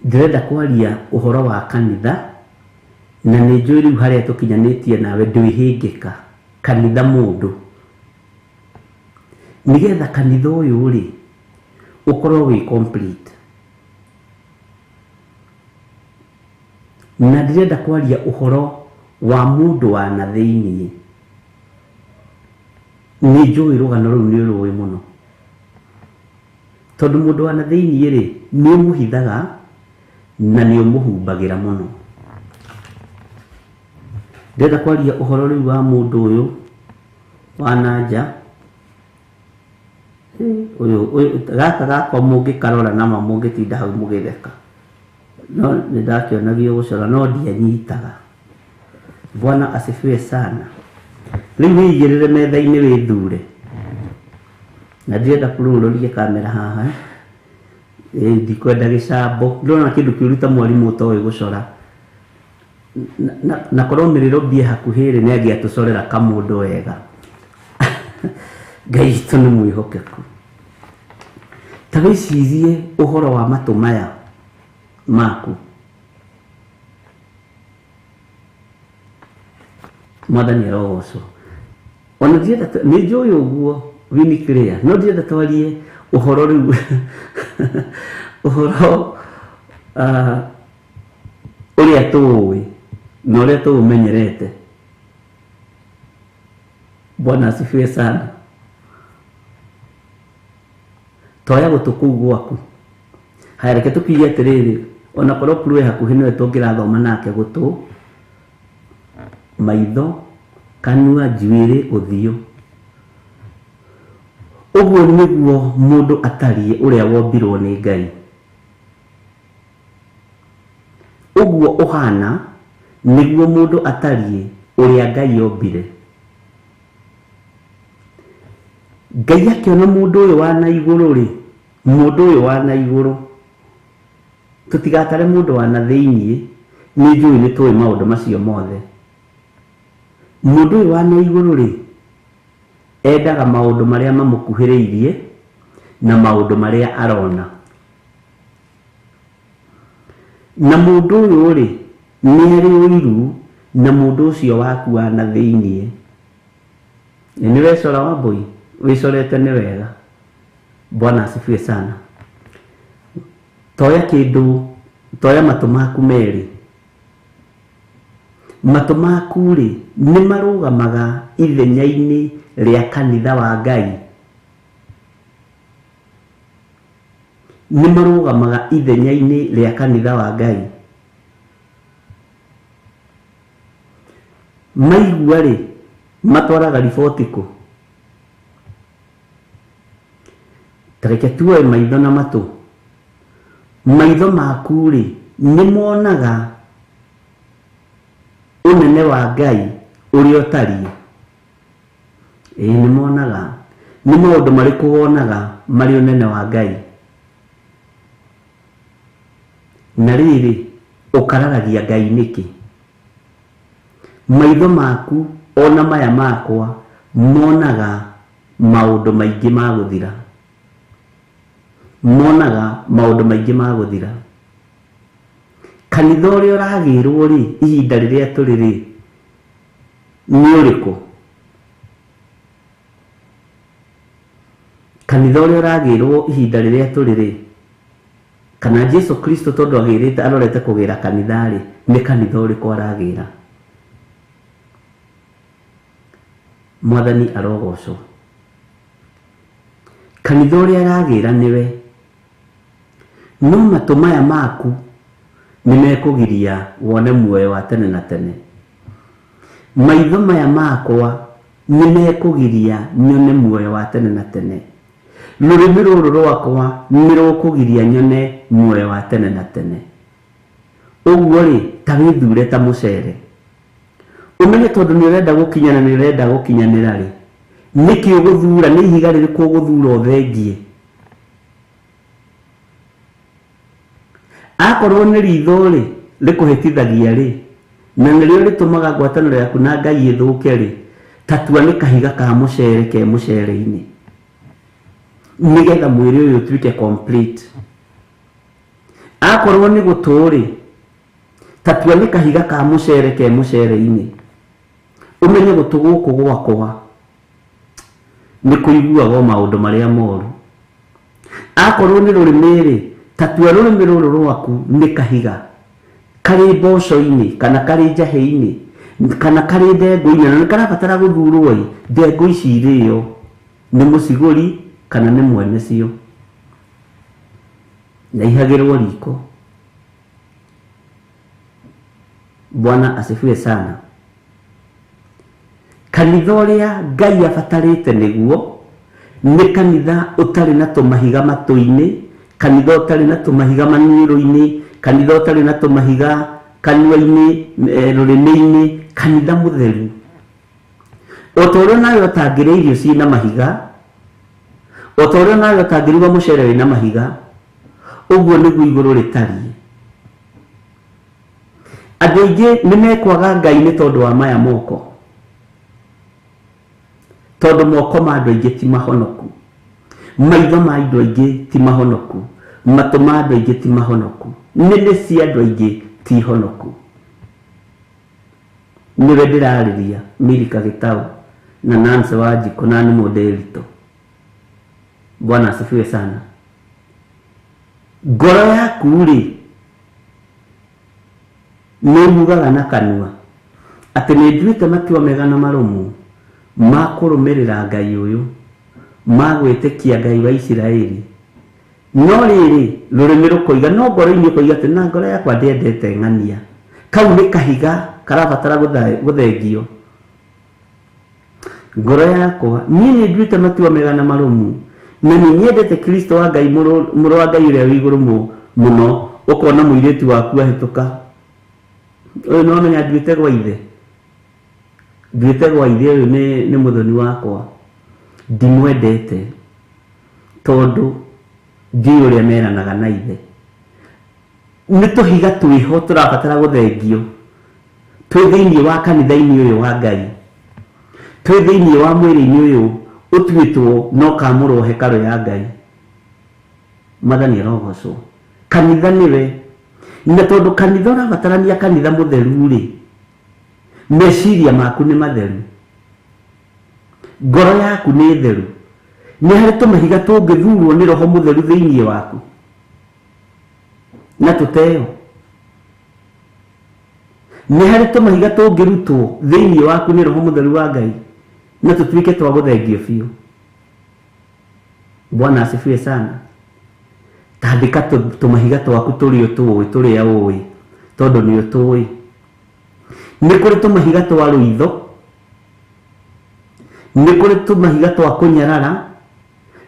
C: Ndĩrenda kwaria ũhoro wa kanitha, na nĩ njũĩ rĩu harĩa tũkinyanĩtie nawe ndwĩhĩngĩka kanitha mũndũ. Nĩgetha kanitha ũyũ rĩ ũkorwo wĩ complete. Na ndĩrenda kwaria ũhoro wa mũndũ wa na thĩinĩ. Nĩ njũĩ rũgano rũu nĩ rũĩ mũno, tondũ mũndũ wa na thĩinĩ rĩ nĩ ũmũhithaga na nĩ ũmũhumbagĩra mũno. Ndĩrenda kwaria ũhoro rĩu wa mũndũ ũyũ wa nanja. Gaka gakwa mũngĩkarora nama mũngĩtinda hau mũgĩtheka, no nĩ ndakĩonagio gũcora no ndianyitaga. Bwana asifiwe sana. Rĩu wĩigĩrĩre metha-inĩ wĩthure, na ndĩrenda kũrũrũrie kamera haha. Ndikwenda gĩcambo, ndĩrona kĩndũ kĩũruta mwarimũ ũtoĩ gũcora, na korwo mĩrĩro mbie hakuhĩ rĩ nĩ angĩatũcorera kamũndũ wega. Ngai witũ nĩ mwĩhokeku. Ta wĩcirie ũhoro wa matũ maya maku. Mwathani arogocwo. Ona ndĩrenda nĩ njũĩ ũguo Winnie, no ndĩrenda twarie ũhoro rĩu ũhoro ũrĩa tũĩ na ũrĩa tũũmenyerete. Bwana asifiwe sana. Toya gũtũ kũu gwaku. Haya, reke tũkiuge atĩrĩrĩ, ona korwo kũrĩ hakuhĩ nĩwe tũngĩrathoma nake gũtũ, maitho, kanua, njuĩrĩ, ũthiũ. Ũguo nĩguo mũndũ atariĩ ũrĩa wombirwo nĩ Ngai. Ũguo ũhana nĩguo mũndũ atariĩ ũrĩa Ngai ombire. Ngai akĩona mũndũ ũyũ wa na igũrũ rĩ, mũndũ ũyũ wa na igũrũ, tũtigatare mũndũ wa na thĩinĩ, nĩ njũĩ nĩ tũĩ maũndũ macio mothe. Mũndũ ũyũ wa na igũrũ rĩ endaga maũndũ marĩa mamũkuhĩrĩirie na maũndũ marĩa arona. Na mũndũ ũyũ rĩ nĩ arĩ ũiru na mũndũ ũcio waku wa na thĩinĩ. Nĩ wecora Wambũi, wĩcorete nĩ wega. Bwana asifiwe sana. Toya kĩndũ, toya matũ maku merĩ. Matũ maku rĩ nĩ marũgamaga ithenya-inĩ rĩa kanitha wa Ngai. Nĩ marũgamaga ithenya-inĩ rĩa kanitha wa Ngai. Maigua rĩ matwaraga riboti kũ? Tareke tuoe maitho na matũ. Maitho maku rĩ nĩ monaga ũnene wa Ngai ũrĩa ũtariĩ. Nĩ monaga. Nĩ maũndũ marĩkũ wonaga marĩ ũnene wa Ngai? Na rĩrĩ ũkararagia Ngai nĩkĩ? Maitho maku ona maya makwa monaga maũndũ maingĩ ma gũthira. Monaga maũndũ maingĩ ma gũthira. Kanitha ũrĩa ũragĩrwo rĩ ihinda rĩrĩa tũrĩ rĩ nĩ ũrĩkũ? Kanitha ũrĩa ũragĩrwo ihinda rĩrĩa tũrĩ rĩ, kana Jesu Kristo tondũ agĩrĩte arorete kũgĩra kanitha rĩ, nĩ kanitha ũrĩkũ aragĩra? Mwathani arogocwo. Kanitha ũrĩa aragĩra nĩwe. No matũ maya maku nĩ mekũgiria wone muoyo wa tene na tene. Maitho maya makwa nĩ mekũgiria nyone muoyo wa tene na tene. Rũrĩmĩ rũrũ rwakwa nĩ rũkũgiria nyone muoyo wa tene na tene. Ũguo rĩ ta wĩthure ta mũcere. Ũmenye tondũ nĩ ũrenda gũkinyana nĩ ũrenda gũkinyanĩra rĩ, nĩkĩ ũgũthura, nĩ ihiga rĩrĩkũ ũgũthura ũthengie? akorwo nĩ ritho rĩ rĩkũhĩtithagia rĩ na nĩrĩo rĩtũmaga ngwatanĩro yaku na Ngai ĩthũke rĩ, tatua nĩ kahiga ka mũcere ke mũcere-inĩ nĩgetha mwĩrĩ ũyũ ũtuĩke complete. Akorwo nĩ gũtũ rĩ, tatua nĩ kahiga ka mũcere ke mũcere-inĩ, ũmenye gũtũ gũkũ gwakwa nĩ kũiguaga maũndũ marĩa moru. Akorwo nĩ rũrĩmĩ rĩ, tatua rũrĩmĩ rũrũ rwaku nĩ kahiga karĩ mboco-inĩ kana karĩ njahĩ-inĩ kana karĩ ndengũ-inĩ na nĩ karabatara gũthurwo ĩ, ndengũ ici irĩo nĩ mũcigũri kana nĩ mwene cio, na ihagĩrwo riko. Bwana asifiwe sana. Kanitha ũrĩa Ngai abatarĩte nĩguo nĩ kanitha ũtarĩ na tũmahiga matũ-inĩ, kanitha ũtarĩ na tũmahiga maniũrũ-inĩ, kanitha ũtarĩ na tũmahiga kanua-inĩ, rũrĩmĩ-inĩ, kanitha mũtheru. O ta ũrĩa nawe ũtangĩrĩa irio ciĩna mahiga, o ta ũrĩa nawe ũtangĩruga mũcere wĩna mahiga, ũguo nĩguo igũrũ rĩtariĩ. Andũ aingĩ nĩ mekwaga Ngai nĩ tondũ wa maya moko, tondũ moko ma andũ aingĩ ti mahonoku, maitho ma andũ aingĩ ti mahonoku, matũ ma andũ aingĩ ti mahonoku, nĩnĩ cia andũ aingĩ ti honoku. Nĩwe ndĩrarĩria Milika Gĩtaũ na Nancy Wanjikũ na nĩ Mũndĩritũ. Bwana asifiwe sana. Ngoro yaku rĩ nĩ yugaga na kanua atĩ nĩ nduĩte matua mega na marũmu ma kũrũmĩrĩra Ngai ũyũ, ma gwĩtĩkia Ngai wa Isiraeli. No rĩrĩ rũrĩmĩ rũkoiga, no ngoro-inĩ ũkoiga atĩ na ngoro yakwa ndĩendete ng'ania. Kau nĩ kahiga karabatara gũthengio. Ngoro yakwa niĩ nĩ nduĩte matua mega na marũmu na nĩ nyendete Kristo wa Ngai, mũrũ wa Ngai ũrĩa wĩ igũrũ mũno. Ũkona mũirĩtu waku ahĩtũka, ũyũ no menya nduĩte gwa ithe, nduĩte gwa ithe, ũyũ nĩ mũthoni wakwa, ndimwendete tondũ ndiũĩ ũrĩa meranaga na ithe. Nĩ tũhiga twĩho tũrabatara gũthengio, twĩ thĩinĩ wa kanitha-inĩ ũyũ wa Ngai, twĩ thĩinĩ wa mwĩrĩ-inĩ ũyũ ũtuĩtwo no kamũrwo hekarũ ya Ngai. Mathani arogocwo. Kanitha nĩwe, na tondũ kanitha ũrabatarania kanitha mũtheru rĩ, meciria maku nĩ matheru, ngoro yaku nĩ theru, nĩ harĩ tũmahiga tũngĩthurwo nĩ Roho Mũtheru thĩinĩ waku na tũteo. Nĩ harĩ tũmahiga tũngĩrutwo thĩinĩ waku nĩ Roho Mũtheru wa Ngai na tũtuĩke twa gũthengio biũ. Bwana asifiwe sana. Tandĩka tũmahiga twaku tũrĩa ũĩ tondũ nĩ ũtũĩ. Nĩ kũrĩ tũmahiga twa rũitho, nĩ kũrĩ tũmahiga twa kũnyarara,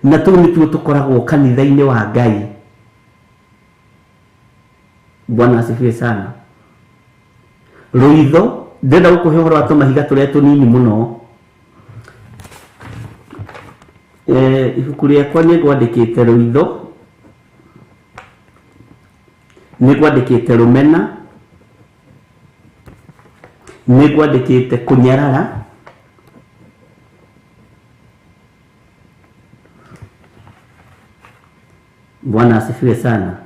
C: na tũu nĩtuo tũkoragwo kanitha-inĩ wa Ngai. Bwana asifiwe sana. Rũitho, ndĩrenda gũkũhe ũhoro wa tũmahiga tũrĩa tũnini mũno. Ibuku rĩakwa nĩ ngwandĩkĩte rũitho, nĩ ngwandĩkĩte rũmena, nĩ ngwandĩkĩte kũnyarara, Bwana asifiwe sana.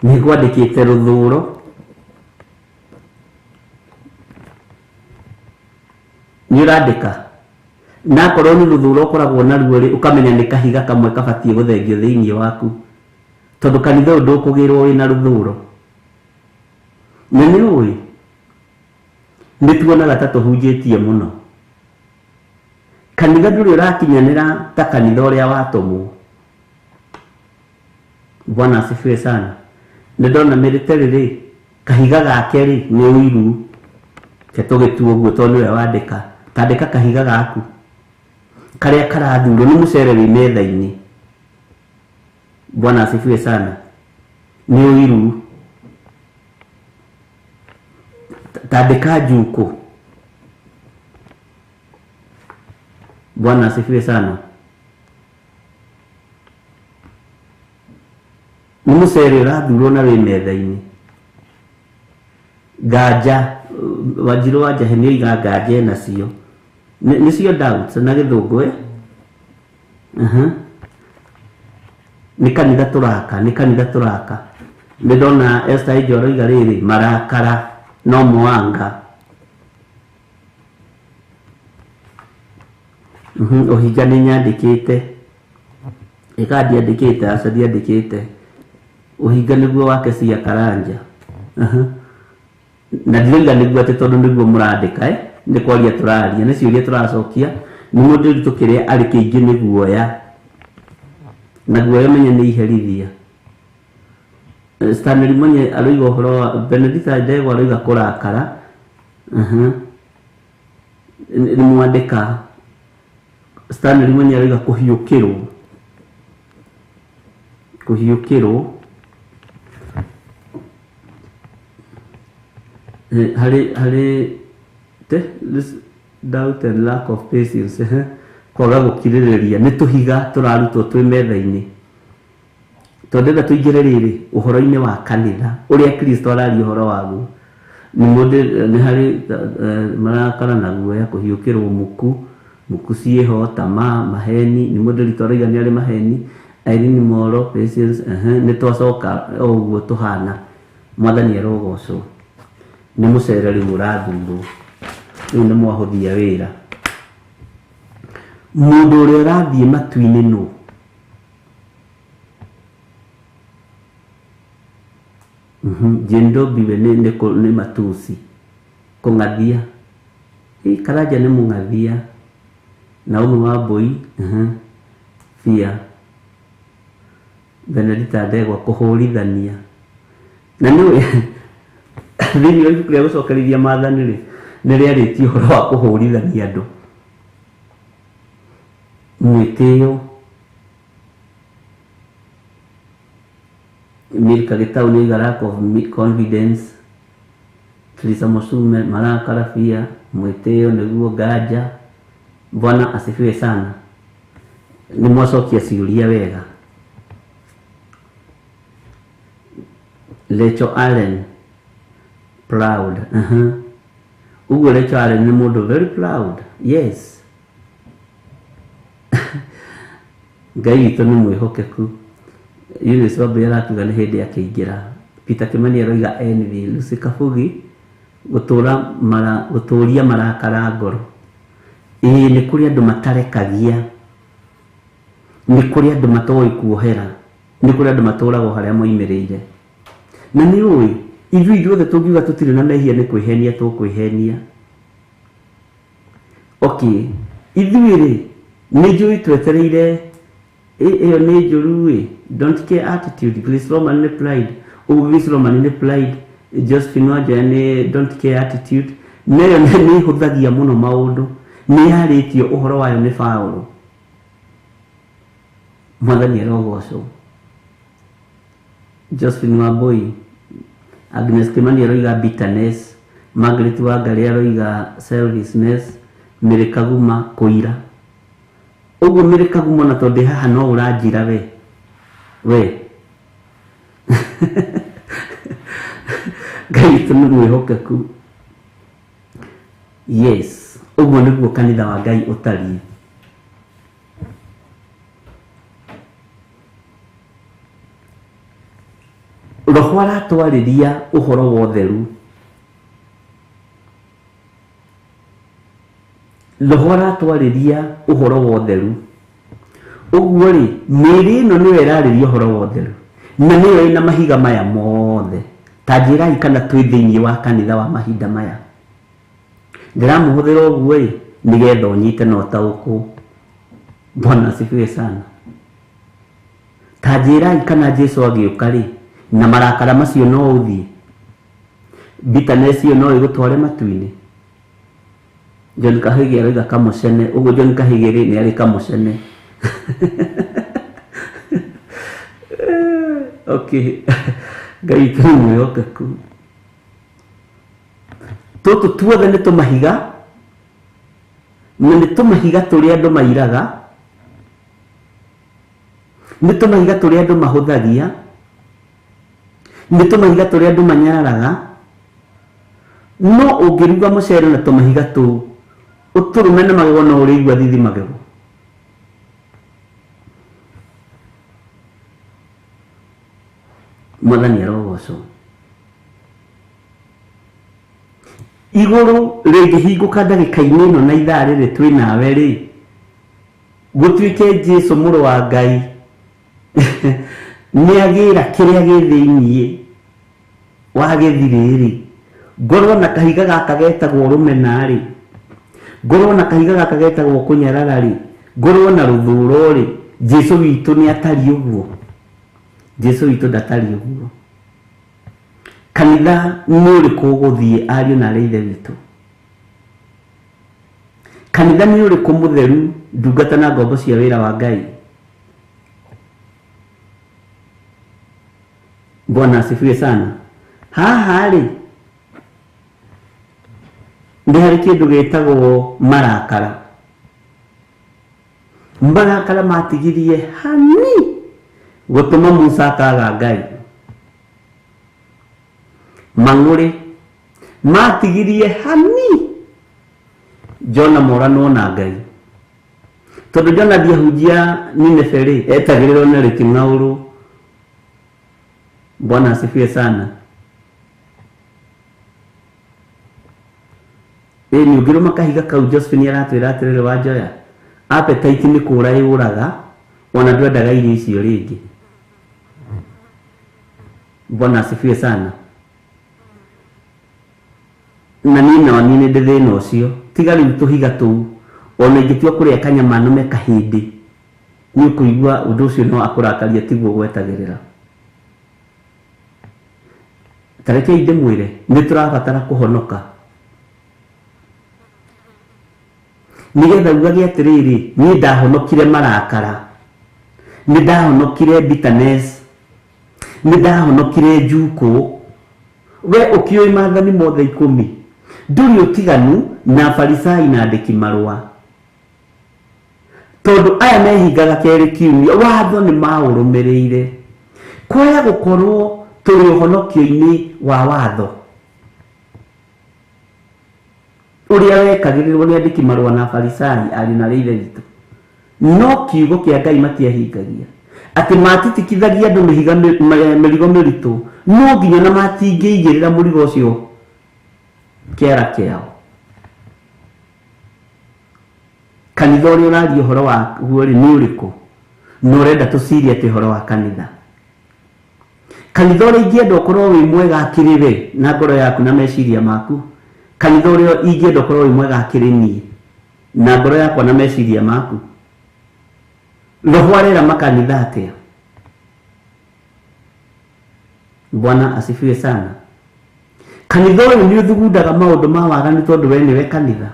C: Nĩ ngwandĩkĩte rũthũũro, nĩ ũrandĩka. Na korwo nĩ rũthũũro ũkoragwo naruo rĩ, ũkamenya nĩ kahiga kamwe kabatiĩ gũthengio thĩinĩ waku, tondũ kanitha ũyũ ndũkũgĩrwo wĩna rũthũũro. Na nĩ ũĩ nĩ tuonaga ta tũhunjĩtie mũno. Kanitha ndũrĩ ũrakinyanĩra ta kanitha ũrĩa watũmwo. Bwana asifiwe sana. Nĩ ndona mĩrĩte rĩ, kahiga gake rĩ nĩ ũiru, ke tũgĩtua ũguo tondũ nĩwe wandĩka. Tandĩka kahiga gaku karĩa karathurwo nĩ mũcere wĩ metha-inĩ. Bwana asifiwe sana. Nĩ ũiru. Tandĩka njuko. Bwana asifiwe sana. Nĩ mũcere ũrathurwo na wĩ metha-inĩ. nganja Wanjiru wa Njahi nĩ oiga nganja nacio nĩcio doubts na Gĩthũngũ nĩ kanitha tũraka nĩ ndona Esther Ijoro oiga rĩrĩ marakara no Mwanga Ũhinga nĩ nyandĩkĩte ndiandĩkĩte aca ndiandĩkĩte Ũhinga nĩguo wake cia Karanja na ndiroiga nĩguo atĩ tondũ nĩguo mũrandĩka nĩ kwaria tũraria nĩ ciũria tũracokia nĩ mũndũ ũritũ kĩrĩa arĩ kĩingĩ nĩ guoya na guoya menye nĩ iherithia Stanley Monye aroiga ũhoro wa Benedicta Ndegwa aroiga kũrakara nĩ mwandĩka Stanley Monye aroiga kũhiũkĩrwo harĩ this doubt and lack of patience kwaga gũkirĩrĩria nĩ tũhiga tũrarutwo twĩ metha-inĩ tondũ tũingĩre rĩrĩ ũhoro-inĩ wa kanitha ũrĩa Kristo araria ũhoro waguo nĩ mũndũ nĩ harĩ marakara na guoya kũhiũkĩrwo muku ciĩho tama maheni nĩ mũndũ ũritũ aroiga nĩ arĩ maheni Irene Moro patience nĩ twacoka ũguo tũhana Mwathani arogocwo nĩ mũcere rĩu ũrathurwo rĩu nĩ mwahũthia wĩra mũndũ ũrĩa ũrathiĩ matu-inĩ nũ Jendobi we nĩ matusi kũng'athia Karanja nĩ mũng'athia na ũmwe wa Mbũi Fia Benedicta Ndegwa kũhũrithania na nĩwe thĩinĩ wa ibuku rĩa gũcokerithia maathani rĩ nĩ rĩarĩtie ũhoro wa kũhũrithania andũ mwĩtĩo Milka Gĩtaũ nĩ oiga lack of confidence Teresa Musume marakara Fia mwĩtĩo nĩguo nganja Bwana asifiwe sana nĩ mwacokia ciũria wega Rachel Allen proud uguo Rachel Allen nĩ mũndũ very proud yes Ngai witũ nĩ mwĩhokeku Eunice Wambui aratuga nĩ hĩndĩ akĩingĩra Peter Kimani aroiga envy Lucy Kabugi gũtũũria marakara ngoro nĩ kũrĩ andũ matarekagia nĩ kũrĩ andũ matoĩ kuohera nĩ kũrĩ andũ matũragwo harĩa moimĩrĩire na nĩ ũĩ ithuĩ ithuothe tũngiuga tũtirĩ na mehia nĩ kwĩhenia tũkwĩhenia okay ithuĩ rĩ nĩ njũĩ twetereire ĩyo nĩ njũru don't care attitude Grace Roman nĩ pride Grace Roman nĩ pride Josephine Wanjoya nĩ don't care attitude nayo nĩ hũthagia mũno maũndũ nĩ yarĩtio ũhoro wayo nĩ Paulo Mwathani arogocwo Josephine Wambui Agnes Kimani aroiga bitterness Margaret Wangari aroiga selfishness Mary Kaguma kũira ũguo Mary Kaguma na tondũ haha no ũranjira we Ngai witũ nĩ mwĩhokeku yes ũguo nĩguo kanitha wa Ngai ũtariĩ Roho aratwarĩria ũhoro wa ũtheru Roho aratwarĩria ũhoro wa ũtheru ũguo rĩ mĩĩrĩ ĩno nĩyo ĩrarĩria ũhoro wa ũtheru na nĩyo ĩna mahiga maya mothe ta njĩrai kana twĩ thĩinĩ wa kanitha wa mahinda maya ndĩramũhũthĩra ũguo nĩgetha ũnyite na ũtaũkwo Bwana asifiwe sana ta njĩrai kana Jesũ agĩũka rĩ na marakara macio no ũthiĩ bitterness ĩyo no ĩgũtware matu-inĩ John Kahigi aroiga kamũcene ũguo John Kahigi rĩ nĩ arĩ kamũcene okay Ngai witũ nĩ mwĩhokeku tũtũ tuothe nĩ tũmahiga na nĩ tũmahiga tũrĩa andũ mairaga nĩ tũmahiga tũrĩa andũ mahũthagia nĩ tũmahiga tũrĩa andũ manyaraga no ungiruga mucere na tumahiga tu uturume na magego no urigwa thithi magego. Mwathani arogocwo. Iguru ringihinguka ndagika-ini ino na ithaa riri twi nawe ri gutuike Jesu muru wa Ngai ni agira kiria githiini wa githiriri ngorwo na kahiga gaka getagwo rumena ri ngorwo na kahiga gaka getagwo kunyarara ri ngorwo na ruthuro ri Jesu witu ni atari uguo. Jesu witu ndatari uguo. Kanitha ni uriku guthie ariu na arithe witu. Kanitha ni uriku mutheru ndungata na ngombo cia wira wa Ngai. Bwana asifiwe sana. Haha ri ndi hari kindu gitagwo marakara. Marakara matigirie hani gutuma Musa akaga Ngai. Mang'uri matigirie hani Jona morano na Ngai. Tondu Jona ndiahunjia Nineve ri etagiriro na King'auru. Bwana asifiwe sana. Ni ugiro makahiga kau Josephine aratwira atiriri wa Joya appetite ni kura yuraga ona ndwendaga irio icio ringi. Bwana asifiwe sana. Na nini ndithina ucio tiga riu tuhiga tu ona ingitua kuria kanyama no kahindi ni kuigua undu ucio no akurakaria tiguo gwetagirira. Tareke inde mwire ni turabatara kuhonoka nigetha ugage atiriri ni ndahonokire marakara ni ndahonokire bitterness ni ndahonokire njuku we ukioi maathani mothe 10 nduri utiganu na Farisai na andiki marua tondu aya mehingaga keri kiumia watho ni maurumirire kwaya gukorwo turi uhonokio-ini wa watho uria wekagirirwo ni andiki marua na Farisai ari na riithe ritu no kiugo kia Ngai matiahingagia ati matitikithagia andu mirigo miritu no nginya na matingĩigĩrĩra mũrigo ũcio kĩara kĩao. Kanitha ũrĩa ũraria ũhoro wa guo rĩ nĩ ũrĩkũ no ũrenda tũcirie ati ũhoro wa kanitha. Kanitha ũrĩa ingĩenda ũkorwo wĩ mwega akĩrĩ we na ngoro yaku na meciria maku. Kanitha ũrĩa ingĩenda ũkorwo wĩ mwega akĩrĩ niĩ na ngoro yakwa na meciria maku. Roho arera makanitha atia. Bwana asifiwe sana. Kanitha ũyũ nĩ ũthugundaga maũndũ ma waganu tondũ we nĩwe kanitha.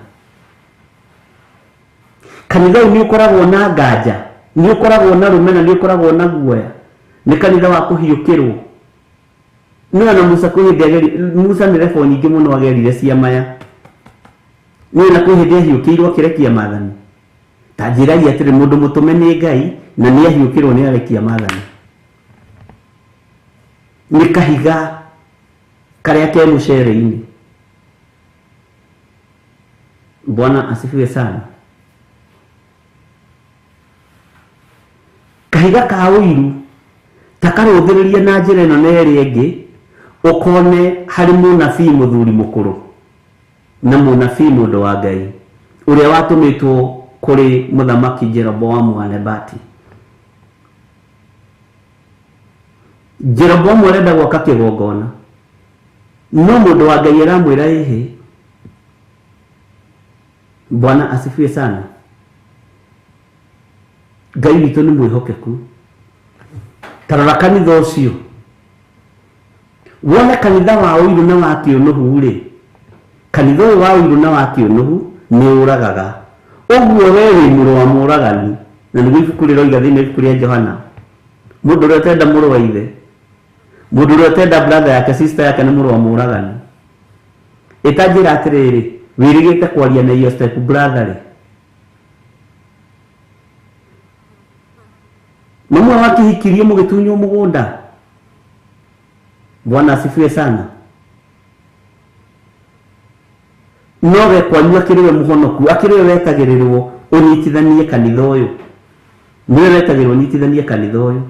C: Kanitha ũyũ nĩ ũkoragwo na nganja, nĩ ũkoragwo na rũmena, nĩ ũkoragwo na guoya. Nĩ kanitha wa kũhiũkĩrwo. Nĩ ona Musa kwĩhĩndĩ Musa nĩ rebo nyingĩ mũno agerire cia maya. Nĩ ona kwĩhĩndĩ ahiũkĩirwo akĩrekia maathani. Ta njĩragia atĩrĩ mũndũ mũtũme nĩ Ngai na nĩ ahiũkĩrwo nĩ arekia maathani. Nĩ kahiga karĩa ke mũcere-inĩ. Bwana asifiwe sana. Kahiga ka ũiru ta karũthĩrĩria na njĩra ĩno na ĩrĩa ĩngĩ ũkone harĩ mũnabii mũthuri mũkũrũ na mũnabii mũndũ wa Ngai ũrĩa watũmĩtwo kuri muthamaki Jeroboamu wa Nebati. Jeroboamu arenda gwaka kĩgongona no mũndũ wa Ngai aramwĩra ĩhĩ. Bwana asifiwe sana. Ngai witũ nĩ mwĩhokeku. Tarora kanitha ũcio wone kanitha wa ũiru na wa kĩũnũhu rĩ, kanitha ũyũ wa ũiru na wa kĩũnũhu nĩ ũragaga. Oguo we wĩ mũrũ wa mũragani na nĩguo ibuku rĩroiga thĩinĩ ibuku rĩa Johana, mũndũ ũrĩa ũtenda mũrũ wa ithe, mũndũ ũrĩa ũtenda brother yake sister yake nĩ mũrũ wa mũragani. Ĩtanjĩra atĩrĩrĩ wĩrĩgĩte kwaria na iyo step brother rĩ, mamwe wakihikirio mũgĩtunywo mũgũnda. Bwana asifiwe sana. no we kwanyu akiriwe muhonoku akiriwe wekagirirwo unyitithanie kanitha uyu niwe wekagirirwo unyitithanie kanitha uyu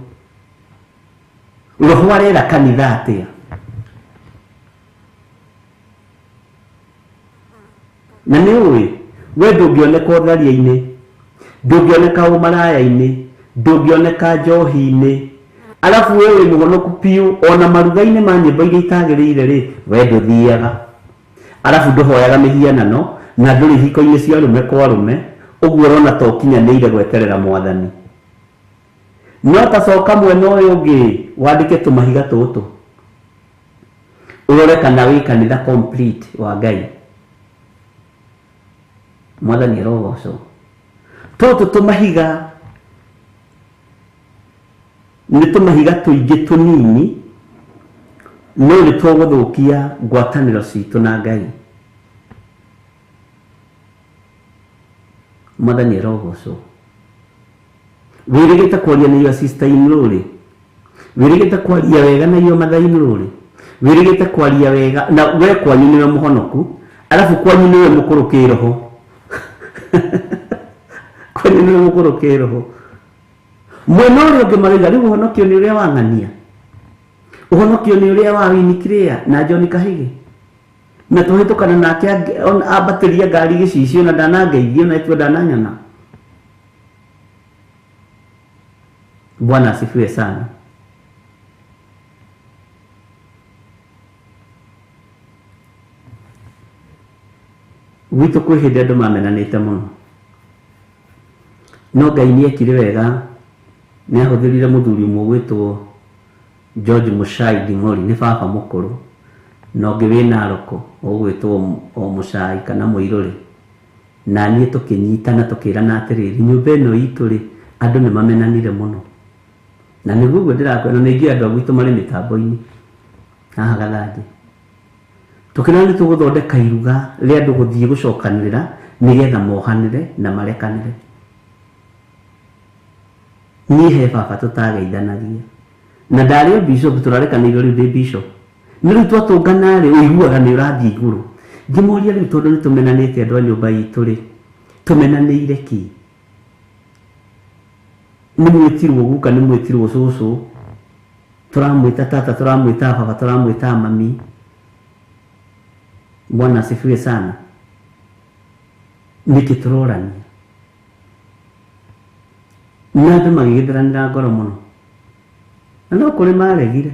C: roho arera kanitha atia na nĩ ũĩ we ndũngĩoneka ũtharia-inĩ ndũngĩoneka ũmaraya-inĩ ndũngĩoneka njohi-inĩ alafu we wĩ mũhonoku piũ ona maruga-inĩ ma nyĩmbo iria itagĩrĩire rĩ we ndũthiaga alafu ndũhoyaga mĩhianano na ndũrĩ hiko-inĩ cia rũme kwa rũme ũguo ũrona ta ũkinyanĩire gweterera mwathani no tacoka mwena ũyũ ũngĩ wandĩke tũmahiga tũtũ ũrore kana wĩ kanitha complete wa Ngai mwathani arogocwo tũtũ tũmahiga nĩ tũmahiga tũingĩ tũnini no nĩ tũgũthũkia ngwatanĩro citũ na Ngai mwathani arogocwo wĩrĩgĩte kwaria na iyo sister-inĩ rĩ wĩrĩgĩte kwaria wega na iyo mathainĩ rĩ wĩrĩgĩte kwaria wega na we kwanyu nĩwe mũhonoku alafu kwanyu nĩwe mũkũrũkĩ roho kwanyu nĩwe mũkũrũkĩ roho mwena ũrĩa ũngĩ marauga rĩu ũhonokio nĩ ũrĩa wang'ania ũhonokio nĩ ũrĩa wa Winnie Clare na John Kahigi na tũhĩtũkana nake ambatĩria ngari gĩcicio na ndanangeithio na itua ndananyona. Bwana asifiwe sana. Gwitũ kwĩ hĩndĩ andũ mamenanĩte mũno no Ngai nĩekire wega nĩahũthĩrire mũthuri ũmwe gwĩtwo George Muchai Nding'ori nĩ baba mũkũrũ na ũngĩ wĩ Naroko ũgwĩtwo o Muchai kana Mũirũrĩ na niĩ tũkĩnyitana tũkĩrana atĩrĩrĩ nyũmba ĩno itũ rĩ andũ nĩ mamenanire mũno na nĩguo ũguo ndĩrakwĩra na ingĩ andũ a gwitũ marĩ mĩtambo-inĩ haha Gathanjĩ tũkĩrana nĩ tũgũthondeka iruga rĩa andũ gũthiĩ gũcokanĩrĩra nĩgetha mohanĩre na marekanĩre. Niĩ he baba tũtageithanagia na ndarĩ o bishop tũrarekanĩirio rĩu ndĩ bishop nĩ rĩu twatũngana rĩ ũiguaga nĩ ũrathiĩ igũrũ ngĩmoria rĩu tondũ nĩ tũmenanĩte andũ a nyũmba itũ rĩ tũmenanĩire ki nĩ mwĩtirwo guka nĩ mwĩtirwo cũcũ tũramwĩta tata tũramwĩta baba tũramwĩta mami. Bwana asifiwe sana. Nĩkĩ tũrorania na andũ magĩgĩthiranĩra ngoro mũno na no kũrĩ maregire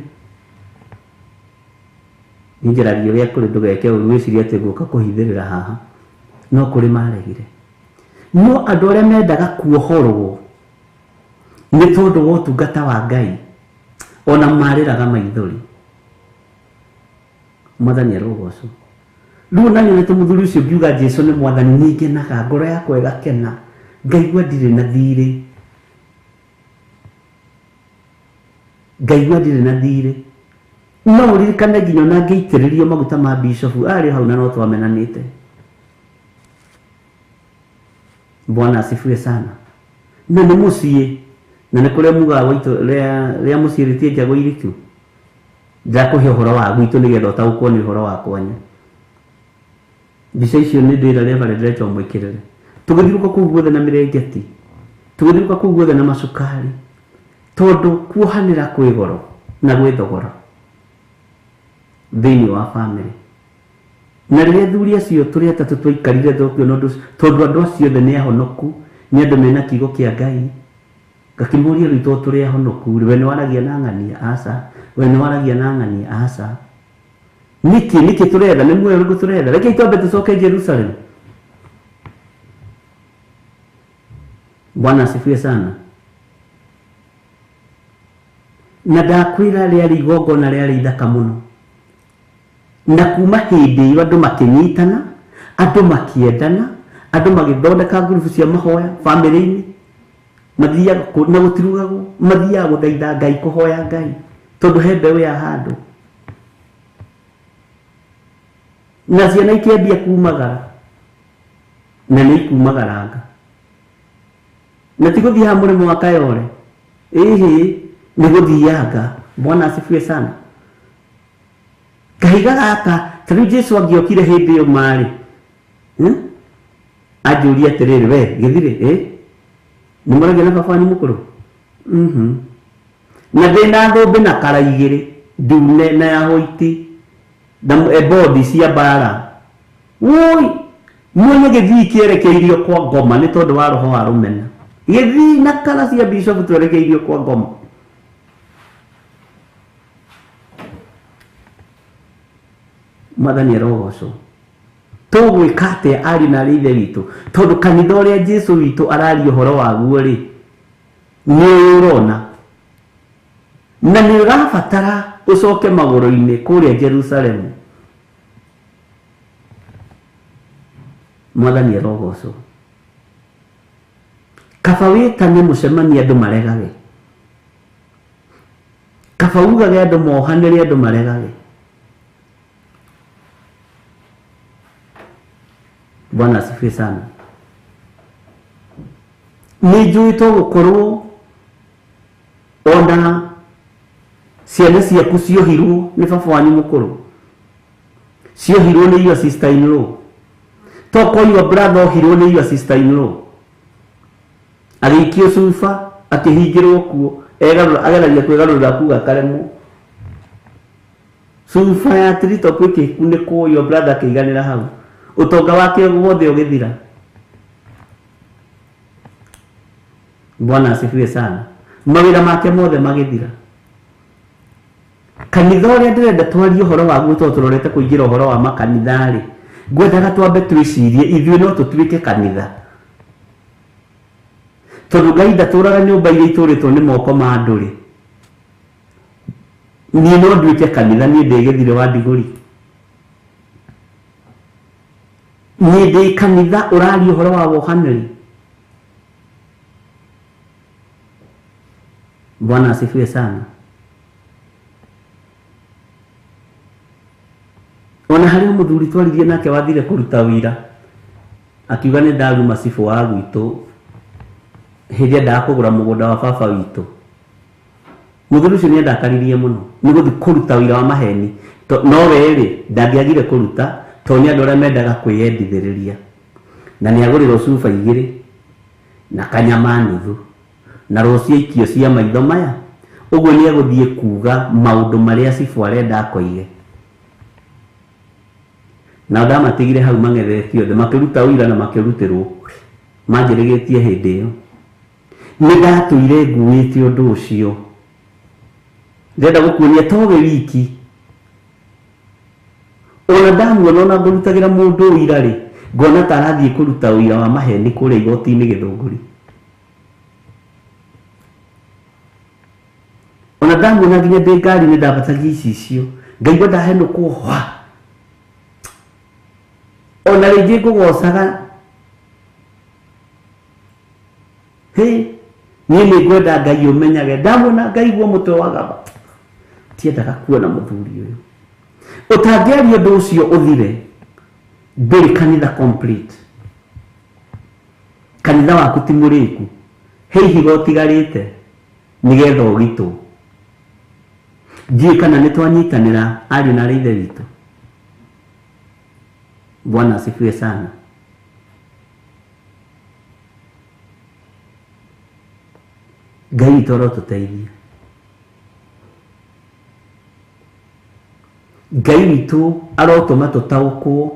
C: njĩragia ũrĩa kũrĩ ndũgeke ũru wĩcirie atĩ gũka kũhithĩrĩra haha no kũrĩ maregire no andũ arĩa mendaga kuohorwo nĩ tondũ wa ũtungata wa Ngai ona marĩraga maithori. Mwathani arogocwo. Rĩu na nyonete mũthuri ũcio ngiuga Jesũ nĩ mwathani nĩngenaga ngoro yakwa ĩgakena ngaigua ndirĩ na thirĩ ngaigua ndirĩ na thirĩ no ũririkane nginya ona ngĩitĩrĩrio maguta ma bishop arĩ hau na no twamenanĩte. Bwana asifiwe sana. Na nĩ mũciĩ na nĩ kũrĩa mugaga waitũ rĩa mũciĩ rĩtie njagũ iriku ndakũhe ũhoro wa gwitũ nĩgetha ũtaũkwo nĩ ũhoro wa kwanyu. Mbica icio nĩ ndĩra Reverend Rachel Mwĩkĩrĩre tũgĩthiũrũka kũu guothe na mĩrengeti tũgĩthiũrũka kũu guothe na macukari tondũ kuohanĩra kwĩ goro na gwĩ thogora thĩinĩ wa bamĩrĩ na rĩrĩa athuri acio tũrĩ atatũ twaikarire tondũ andũ acio othe nĩ ahonoku nĩ andũ mena kiugo kĩa Ngai ngakĩmoria rĩu tondũ tũrĩ ahonoku we nĩ waragia na ng'ania aca we nĩ waragia na ng'ania aca nĩkĩ tũretha nĩ muoyo ũrĩkũ tũretha reke itwambe tũcoke Jerusalem. Bwana asifiwe sana. Na ndakwĩra rĩarĩ igongona rĩarĩ ithaka mũno na kuma hĩndĩ ĩyo andũ makĩnyitana andũ makĩendana andũ magĩthondeka ngurubu cia mahoya bamĩrĩ-inĩ mathiaga na gũtirugagwo mathiaga gũthaitha Ngai kũhoya Ngai tondũ he mbeũ ya handũ na ciana ikĩambia kumagara na nĩ ikumagaranga na ti gũthiĩ ha mũrĩmo wa Kayole ĩhĩ nĩ gũthianga. Bwana asifiwe sana. Kahiga gaka tarĩu Jesũ angĩokire hĩndĩ ĩyo marĩ Ajuria atiriri we githire ni murage na baba ni mukuru na ndina thumbi na kara igiri ndune na ya hoiti na ebodi cia bara woi mwenye githi kierekeirio kwa ngoma ni tondu wa roho wa rumena githi na kara cia bishop twerekeirio kwa ngoma Mwathani arogoco tugwika atia ari na rithe witu tondu kanitha uria Jesu witu arari uhoro waguo ri ni urona na ni urabatara ucoke maguru-ini kuria Jerusalemu. Mwathani arogoco kaba witane mucemania andu maregage kaba ugage andu mohanire andu maregage. Bwana asifiwe sana. Nijui to gukorwo ona ciana ciaku ciohirwo ni baba wanyu mukuru ciohirwo ni your sister in law to ko your brother ohirwo ni your sister in law agikio sufa akihingirwo kuo ageragia kwigarurira kuga karemu sufa ya trito kwiki kune ko your brother kiganira hau utonga wake wothe ugithira. Bwana asifiwe sana. Mawira make mothe magithira. Kanitha uria ndirenda twarie uhoro waguo to turorete kuingira uhoro wa makanitha ri ngwendaga twambe twicirie ithuĩ no tutuike kanitha tondu Ngai ndatũraga nyũmba iria itũrĩtwo nĩ moko ma andũ ri niĩ no nduĩke kanitha niĩ ndĩ Gĩthire wa Ndigũri niĩ ndĩ kanitha ũraria ũhoro wa wohanĩri. Bwana asifiwe sana. Ona harĩ mũthuri twaririe nake wathire kũruta wĩra akiuga nĩ ndaruma cibũ wa gwitũ hĩndĩ ndakũgũra mũgũnda wa baba witũ. Mũthuri ũcio nĩ ndakaririe mũno nĩ gũthiĩ kũruta wĩra wa maheni no we ndangĩagire kũruta to nĩ andũ arĩa mendaga kwĩyendithĩrĩria na nĩ agũrĩrwo cuba 2 na kanyama nuthu na rũcio ikio cia maitho maya ũguo nĩ egũthiĩ kuga maũndũ marĩa cibũ arenda akoige na ndamatigire hau mang'ethetio othe makĩruta ũira na makĩrutĩrwo manjĩrĩgĩtie hĩndĩ ĩyo. Nĩ ndatũire nguĩte ũndũ ũcio ndenda gũkuonia towe wiki ona ndamuona ona ngũrutagĩra mũndũ ũira rĩ ngona ta arathiĩ kũruta ũira wa maheni kũrĩa igoti-inĩ Gĩthũngũri. Ona ndamuona nginya ndĩ ngari nĩ ndambatagia icicio ngaigua ndahenũkwo hwa ona rĩngĩ ngũgocaga niĩ nĩ ngwenda Ngai ũmenyage ndamuona ngaigua mũtwe wagamba tiendaga kuona mũthuri ũyũ ũtangĩaria ũndũ ũcio ũthire ndũrĩ kanitha complete. Kanitha waku ti mũrĩku he ihiga ũtigarĩte nĩgetha ũgitwo. Ndiũĩ kana nĩ twanyitanĩra ariũ na ithe witũ. Bwana asifiwe sana. Ngai toro tuteithie. Ngai witũ arotũma tũtaũkwo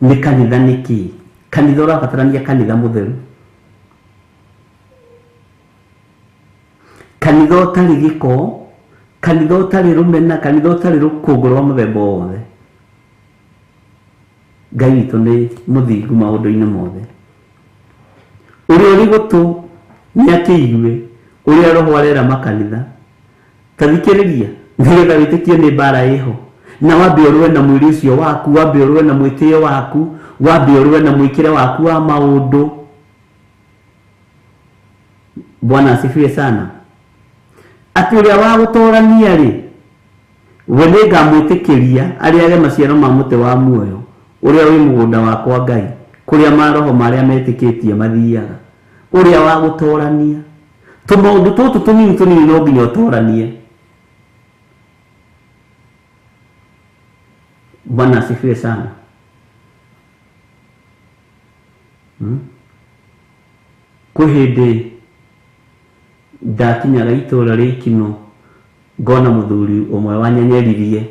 C: nĩ kanitha nĩkĩ. Kanitha ũrabatarania kanitha mũtheru, kanitha ũtarĩ gĩko, kanitha ũtarĩ rũmena, kanitha ũtarĩ rũkũngũ rwa mũthemba wothe. Ngai witũ nĩ mũthingu maũndũ-inĩ mothe. Ũrĩa ũrĩ gũtũ nĩ akĩigue ũrĩa roho arera makanitha. Ta thikĩrĩria nĩgetha wĩtĩkie nĩ mbara ĩho na wambe ũrũe na mwĩrĩ ũcio waku, wambe ũrũe na mwĩtĩo waku, wambe ũrũe na mwĩkĩre waku wa maũndũ. Bwana asifiwe sana. Atĩ ũrĩa wa gũtũrania rĩ we nĩ ngamwĩtĩkĩria arĩage maciaro ma mũtĩ wa muoyo ũrĩa wĩ mũgũnda wakwa Ngai kũrĩa maroho marĩa metĩkĩtie mathiaga. Ũrĩa wa gũtũrania tũmaũndũ tũtũ tũnini no nginya ũtũranie. Bwana asifiwe sana. Kwihindi ndakinyaga itura rikino ngona muthuri umwe wanyanyeririe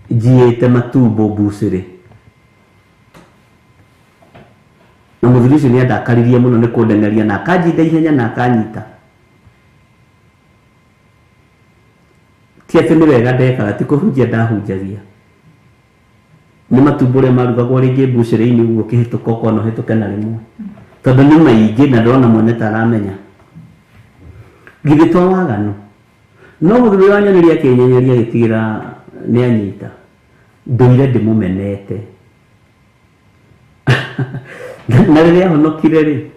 C: njiite matumbo buciri, na muthuri ucio ni andakaririe muno ni kundengeria na akanjinda ihenya na akanyita. Ti ati ni wega ndekaga, ti kuhunjia ndahunjagia, ni matumbo uria marugagwo ringi buciri-ini uguo kihituka ukona uhituke na rimwe tondu ni maingi na ndona mwene taramenya githĩ twa waganu. No muthuri wanyonirie akinyenyeria gitigira ni anyita, nduire ndimumenete na riria ahonokire ri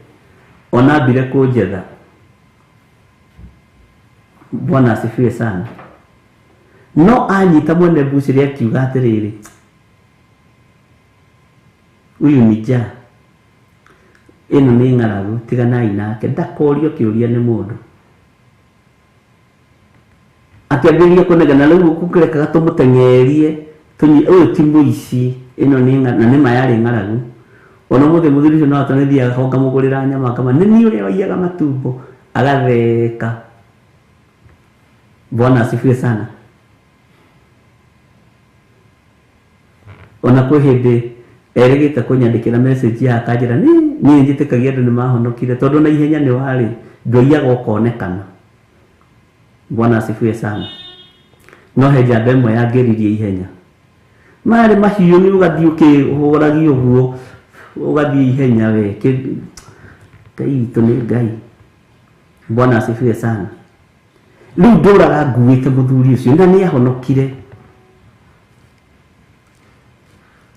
C: ona ambire kunjetha. Bwana asifiwe sana. No anyita mwene buciri akiuga atiriri, uyu ni ja, ino ni ng'aragu, tiganai nake, ndakorio kiuria ni mundu. Akiambĩrĩria kũnegena, rĩu gũkũrekaga tũmũteng'erie ũyũ ti mũici, ĩno na nĩ ma yarĩ ng'aragu. Ona mũthĩ mũthuri ũcio no atanĩthiaga ho ngamũgũrĩra nyama kama nĩ niĩ ũrĩa waiyaga matumbo, agatheka. Bwana asifiwe sana. Ona kwĩ hĩndĩ erĩgĩte kũnyandĩkĩra message ya akanjĩra niĩ njĩtĩkagia andũ nĩ mahonokire tondũ na ihenya nĩ warĩ ndwaiyaga ũkonekana. Bwana asifiwe sana. No he njamba ĩmwe yangĩririe ihenya, marĩ mahiũ nĩ ũgathiĩ ũkĩhũragia ũguo, ũgathiĩ ihenya we, Ngai witũ nĩ Ngai. Bwana asifiwe sana. Rĩu ndũraga nguĩte mũthuri ũcio na nĩ ahonokire.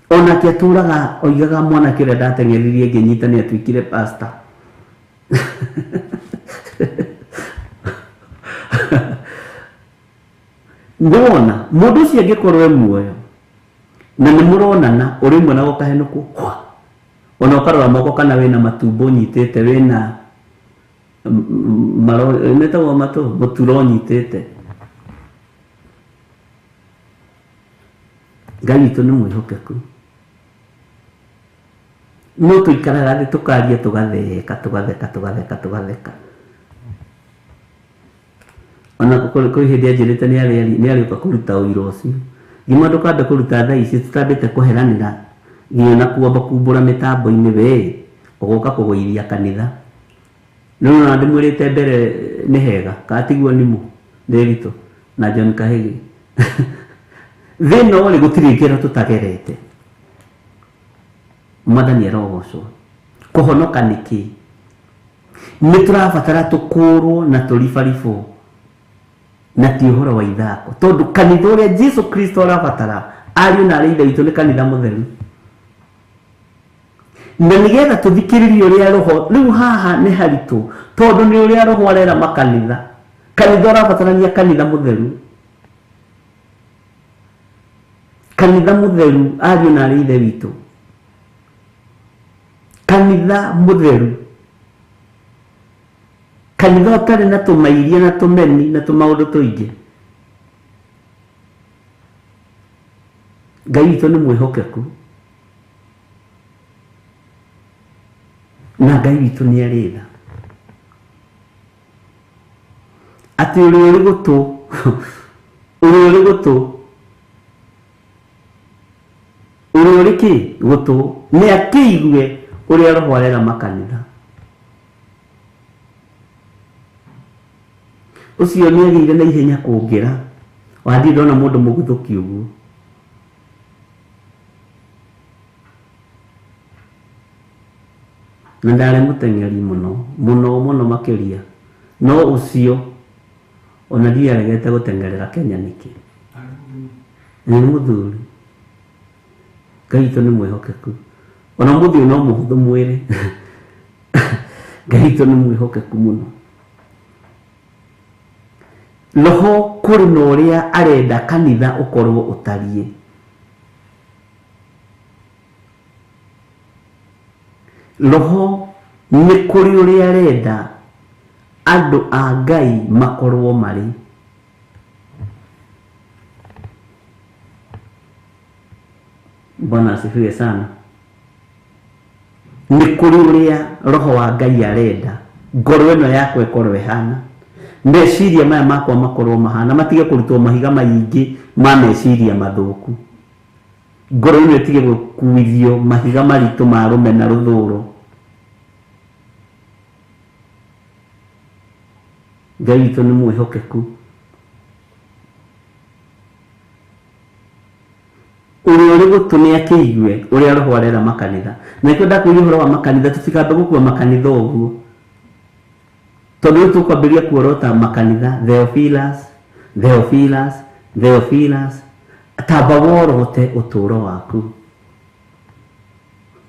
C: Onake atũraga oigaga mwanake ũrĩa ndateng'eririe ngĩnyita nĩ atuĩkire pastor. Ndona mundu ucio angĩkorwo muoyo na nĩ mũronana ũrĩ mwe na gũkahenũku, ona ũkarora moko kana wĩna matumbo nyitĩte, wĩna metagwo mũturo nyitĩte. Ngai witũ nĩ mwĩhokeku. No tũikaraga thĩ tũkaria tũgatheka. Ona kwĩ hĩndĩ anjĩrĩte nĩ arĩũka kũruta ũira ũcio. Gima ndũkambe kũruta thaa ici, tũtambĩte kũheranĩra nginya na kumbũra mĩtambo-inĩ we, ũgũka kũgũithia kanitha. Rĩu ona ndĩmwĩrĩte mbere nĩ hega, katiguo nĩmu Ndĩritũ na John Kahĩgi. Thĩna ũrĩ gũtirĩ ngero tũtagerete. Mwathani arogocwo. Kũhonoka nĩkĩ? Nĩ tũrabatara tũkũrwo na tũribaribwo na ti ũhoro wa ithako, tondũ kanitha ũrĩa Jesu Kristo arabatara ariũ na arĩ ithe witũ nĩ kanitha mũtheru. Na nĩgetha tũthikĩrĩrie ũrĩa roho, rĩu haha nĩ haritũ tondũ nĩ ũrĩa roho arera makanitha. Kanitha ũrabatarania kanitha mũtheru, kanitha mũtheru, ariũ na arĩ ithe witũ, kanitha mũtheru, kanitha ũtarĩ na tũmairia na tũmeni na tũmaũndũ tũingĩ. Ngai witũ nĩ mwĩhokeku na Ngai witũ nĩ arĩ tha. Atĩ ũrĩa ũrĩ gũtũ ũrĩa ũrĩ kĩ gũtũ nĩ akĩigue ũrĩa roho arera makanitha. Ucio nĩ agĩire na ihenya kũngĩra, wathiĩ ndona mũndũ mũguthũki ũguo. Na ndarĩ mũteng'eri mũno makĩria, no ũcio ona ndiaregete gũteng'erera Kenya nĩkĩ? Nĩ mũthuri. Ngai witũ nĩ mwĩhokeku. Ona mũthĩ no mũhũthũ mwĩrĩ. Ngai witũ nĩ mwĩhokeku mũno. Roho kũrĩ na ũrĩa arenda kanitha ũkorwo ũtariĩ. Roho nĩ kũrĩ ũrĩa arenda andũ a Ngai makorwo marĩ. Bwana asifiwe sana. Nĩ kuri uria roho wa Ngai arenda ngoro ino yakwa ikorwo ihana, meciria maya makwa makorwo mahana, matige kurutwo mahiga maingi ma meciria mathuku, ngoro ino itige gukuithio mahiga maritu ma rumena ruthuro. Ngai witũ nĩ mwĩhokeku, ũrĩa ũrĩ gũtũ nĩ akĩigue ũrĩa roho arera makanitha. Na nĩkĩo ndakwĩria ũhoro wa makanitha, tũtikambe gũkua makanitha ũguo, tondũ rĩu tũkwambĩrĩria kuorota makanitha Theophilus. Tamba worote ũtũũro waku,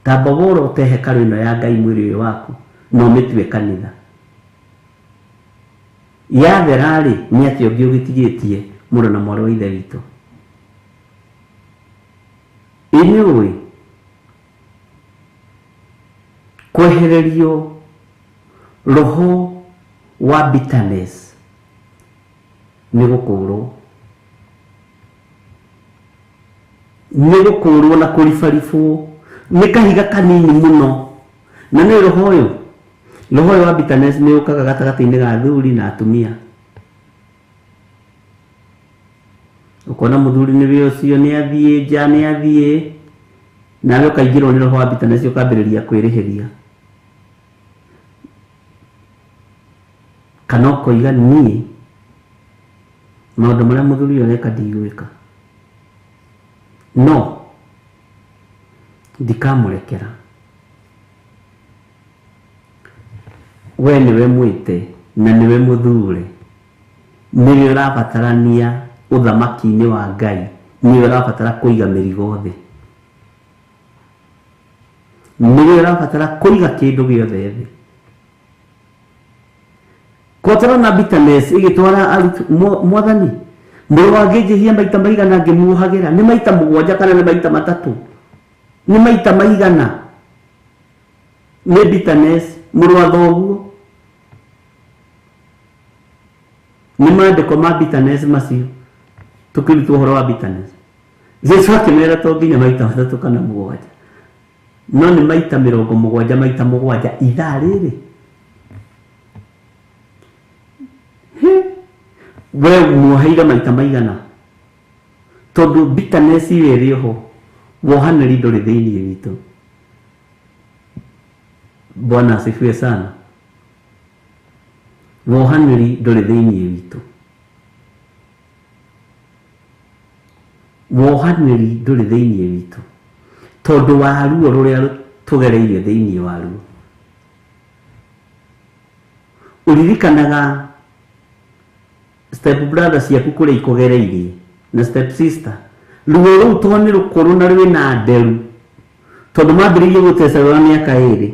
C: tamba worote hekarũ ĩno ya Ngai mwĩrĩ ũyũ waku na ũmĩtue kanitha. Yathera rĩ nĩ atĩ ũngĩ ũgĩtigĩtie mũrũ na mwarĩ wa ithe witũ. Inyuĩ kwehererio roho wa bitterness nĩ gũkũũrwo na kũribaribwo nĩ kahiga kanini mũno. Na nĩ roho ũyũ wa bitterness nĩ ũkaga gatagatĩ-inĩ ga athuri na atumia. Ukona muthuri nĩ ũcio nĩ athiĩ nja, nĩ athiĩ nawe ũkaingĩrwo nĩ roho wa bitterness ũkambĩrĩria kwĩrĩhĩria, kana ũkoiga niĩ maũndũ marĩa muthuri ũyũ areka ndigwĩka, no ndikamũrekera. We nĩwe mwĩte na nĩwe mũthure, nĩwe ũrabatarania ũthamaki-inĩ wa Ngai, nĩwe ũrabatara kũiga mĩrigo thĩ, nĩwe ũrabatara kũiga kĩndũ gĩothe thĩ. Kotara na bitterness ĩgĩtwara Mwathani mũrũ wa ngĩnjĩhia maita maigana ngĩmuohagĩra? Nĩ maita 7 kana nĩ maita 3? Nĩ maita maigana? Nĩ bitterness mũrũ wa thoguo. Nĩ maandĩko ma bitterness macio tukirutwo ũhoro wa bitterness. Jesu akĩmera to nginya maita 3 kana 7, no nĩ maita 70 maita 7 ithaa rĩrĩ. We muoheire maita maigana? Tondũ bitterness ĩyo ĩrĩ ho, wohanĩri ndũrĩ thĩinĩ witũ. Bwana asifiwe sana. Wohanĩri ndũrĩ thĩinĩ witũ, wohanĩri ndũrĩ thĩinĩ witũ, tondũ wa ruo rũrĩa tũgereire thĩinĩ waruo. Ũririkanaga step brother ciaku kũrĩa ikũgereirie na step sister, ruo rũu to nĩ rũkũrũ na rwĩna nderu, tondũ mambĩrĩirie gũtecerwo na mĩaka 2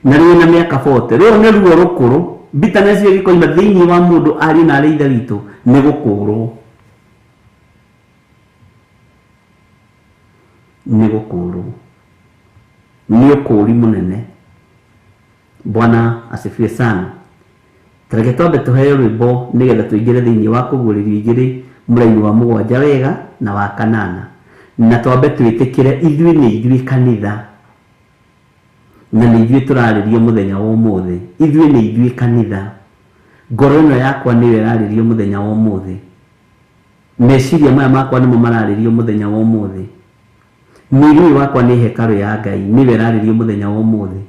C: na rwĩna mĩaka 40. Rũu nĩ ruo rũkũrũ. Bitterness ĩgĩkoima thĩinĩ wa mũndũ arĩ na arĩ ithe witũ nĩ gũkũũrwo, nĩ ũkũũri mũnene. Bwana asifiwe sana. Tareke twambe tũheo rwĩmbo nĩgetha tũingĩre thĩinĩ wa kũguũrĩrio 2 mũraini wa 7 wega na wa 8, na twambe twĩtĩkĩre ithuĩ nĩ ithuĩ kanitha, na nĩ ithuĩ tũrarĩrio mũthenya wa ũmũthĩ. Ithuĩ nĩ ithuĩ kanitha. Ngoro ĩno yakwa nĩyo ĩrarĩrio mũthenya wa ũmũthĩ, meciria maya makwa nĩmo mararĩrio mũthenya wa ũmũthĩ, mwĩrĩ wakwa nĩ hekarũ ya Ngai, nĩwe ĩrarĩrio mũthenya wa ũmũthĩ.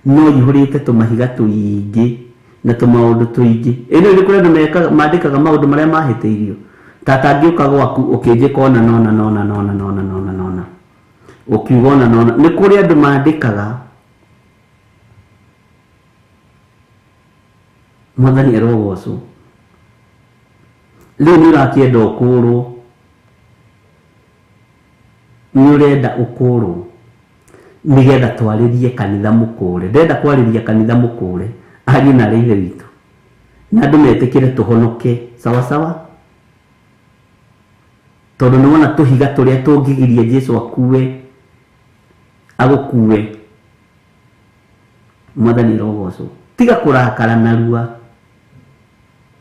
C: No ihũrĩte tũmahiga tũingĩ na tũmaũndũ tũingĩ. Ĩno nĩ kũrĩ andũ mandĩkaga maũndũ marĩa mahĩtĩirio. Tata ngĩũka gwaku ũkĩnjĩka ona nona ũkiuga ona nona. Nĩ kũrĩ andũ mandĩkaga. Mwathani arogocwo. Rĩu nĩ ũrakĩenda ũkũũrwo, nĩ ũrenda ũkũũrwo nĩgetha twarĩrie kanitha mũkũũre. Ndenda kwarĩria kanitha mũkũũre, ariũ na arĩ ithe witũ, na andũ metĩkĩre tũhonoke sawa sawa. Tondũ nĩ wona tũhiga tũrĩa tũngĩgiria Jesũ agũkue. Mwathani arogocwo. Tiga kũrakara narua,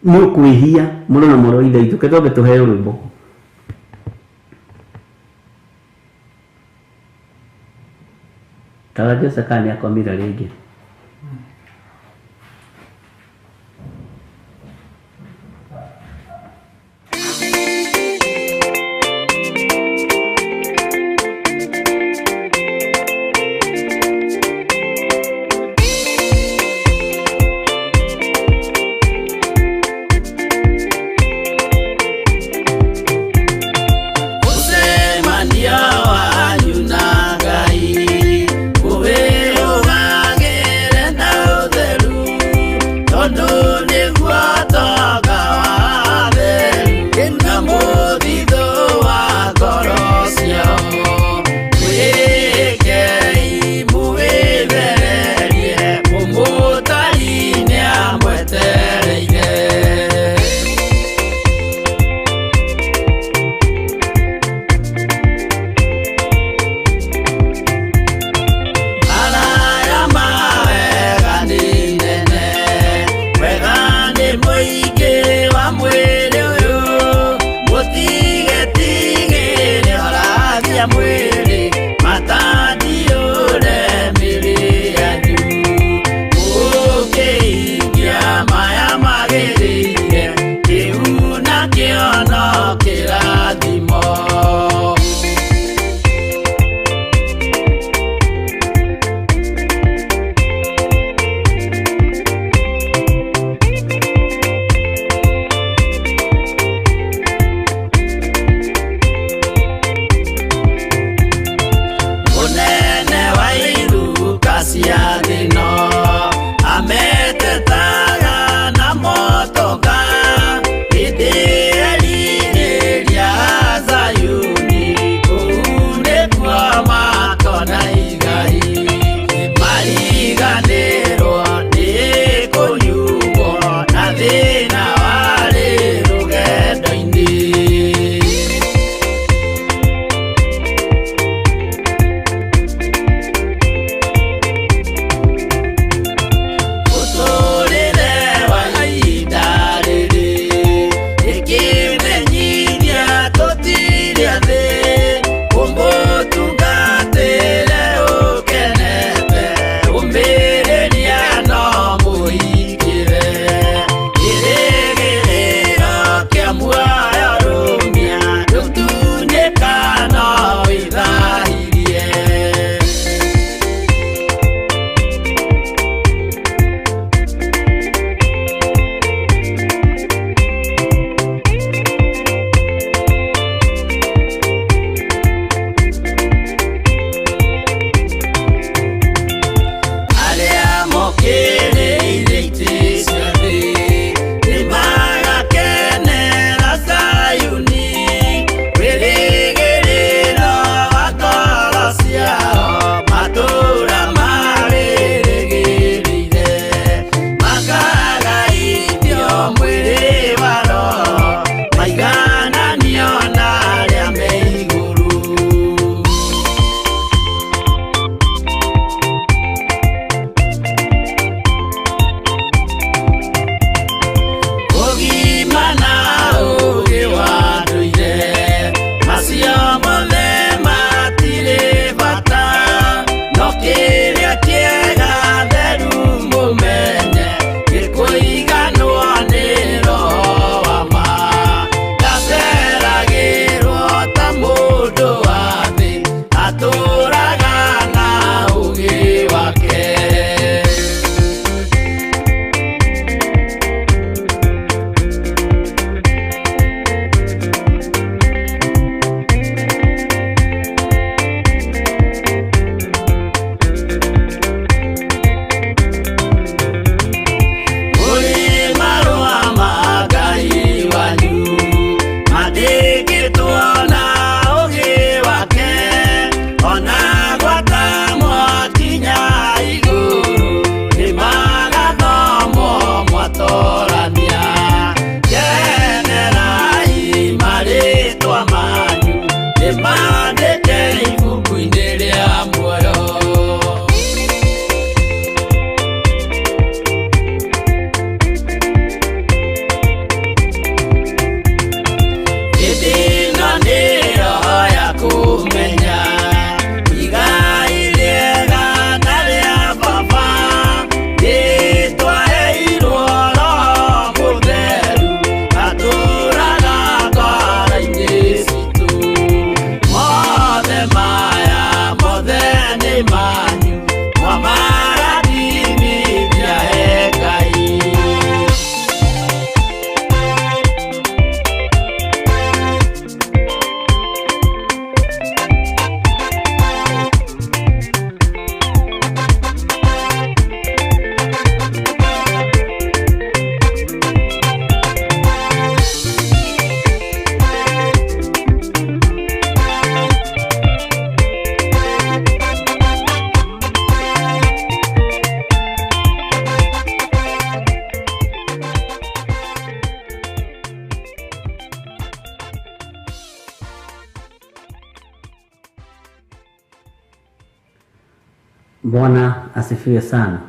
C: nĩ ũkwĩhia mũrũ na mwarĩ wa ithe witũ. Ke twambe tũheo rwĩmbo. Tawa Jose kani akomire rĩngĩ.
E: Mwige wa mwere uyu mutige
C: Bwana asifiwe sana.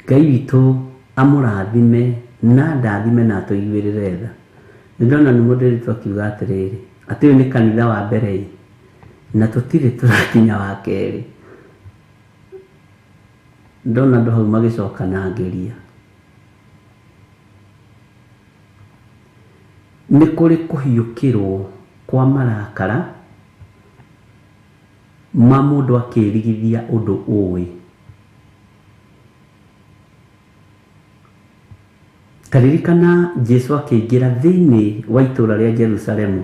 C: Ngai witũ amũrathime na ndathime na tũiguĩrĩre tha. Nĩndona nĩ mũndũ akiuga atĩrĩrĩ atĩ ũyũ nĩ kanitha wa mbere na tũtirĩ tũrakinya wa kerĩ. Ndona andũ hau magĩcoka na ngeria. Nĩ kũrĩ kũhiũkĩrwo kwa marakara ma mũndũ akĩrigithia ũndũ ũĩ. Taririkana Jesu akĩingĩra thĩinĩ wa itũũra rĩa Jerusalemu.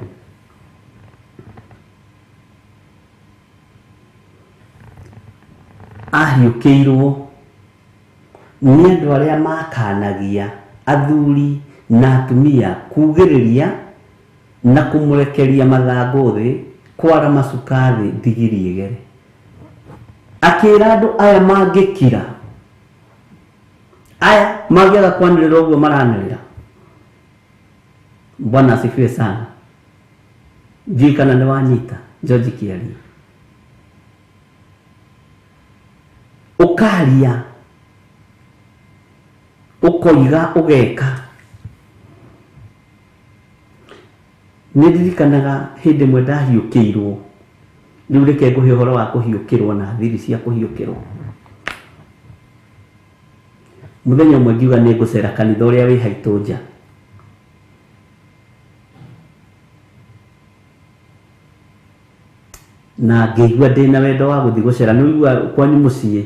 C: Ahiũkĩirwo nĩ andũ arĩa makanagia athuri na atumia kugĩrĩria na kũmũrekeria mathangũ thĩ, kwara macuka thĩ ndigiri igere. Akĩra andũ aya mangĩkira, aya mangĩaga kwanĩrĩra ũguo maranĩrĩra. Bwana asifiwe sana. Njui kana nĩ wanyita George Kiaria. Ũkaria, ũkoiga, ũgeka. Nĩndirikanaga hĩndĩ ĩmwe ndahiũkĩirwo. Rĩu reke ngũhe ũhoro wa kũhiũkĩrwo na thiri cia kũhiũkĩrwo. Mũthenya ũmwe ngiuga nĩ ngũcera kanitha ũrĩa wĩ haitũ nja. Na ngĩigua ndĩna wendo wa gũthiĩ gũcera. Nĩũigua kwanyu mũciĩ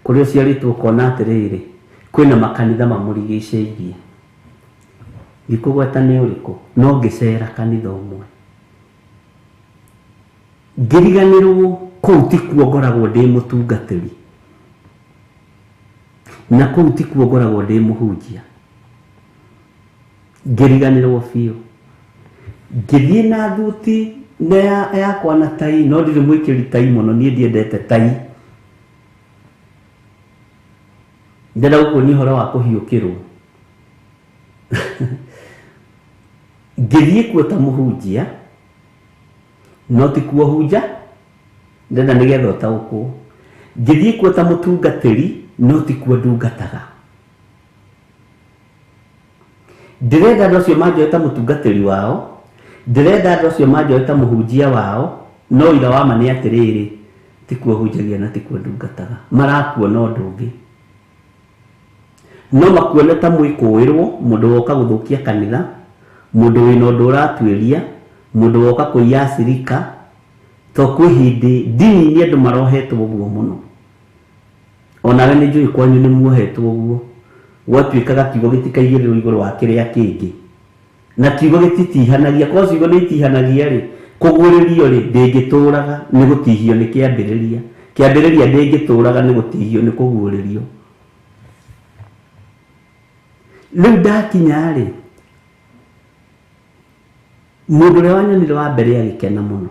C: kũrĩa ũciarĩtwo ũkona atĩrĩrĩ kwĩna makanitha mamũrigicĩirie. Ndikũgweta nĩ ũrĩkũ, no ngĩcera kanitha ũmwe. Ngĩriganĩrwo kũu ti kuo ngoragwo ndĩ mũtungatĩri, na kũu ti kuo ngoragwo ndĩ mũhunjia. Ngĩriganĩrwo biũ. Ngĩthiĩ na thuti yakwa na tai, no ndirĩ mwĩkĩri tai mũno, niĩ ndiendete tai. Ndĩrenda gũkuonia ũhoro wa kũhiũkĩrwo. Ngĩthiĩ kuo ta mũhunjia, no ti kuo hunja, ndĩrenda nĩgetha ũtaũkwo. Ngĩthiĩ kuo ta mũtungatĩri, no ti kuo ndungataga. Ndĩrenda andũ acio manjoe ta mũtungatĩri wao, ndĩrenda andũ acio manjoe ta mũhunjia wao, no ira wa ma nĩ atĩrĩrĩ, ti kuo hunjagia na ti kuo ndungataga. Marakuona ũndũ ũngĩ. No makuone ta mwĩkũĩrwo, mũndũ woka gũthũkia kanitha, mũndũ wĩna ũndũ ũratuĩria, mũndũ woka kũiya acirika. To kwĩ hĩndĩ ndini-inĩ andũ marohetwo ũguo mũno. Onawe nĩ njũĩ kwanyu nĩ muohetwo ũguo. Gwatuĩkaga kiugo gĩtikaigĩrĩrwo igũrũ wa kĩrĩa kĩngĩ. Na kiugo gĩtitihanagia, kwa ciugo nĩ itihanagia rĩ, kũguũrĩrio rĩ, ndĩngĩtũũraga nĩ gũtihio nĩ kĩambĩrĩria. Kĩambĩrĩria ndĩngĩtũũraga nĩ gũtihio nĩ kũguũrĩrio. Rĩu ndakinya rĩ, mũndũ ũrĩa wanyonire wa mbere agĩkena mũno.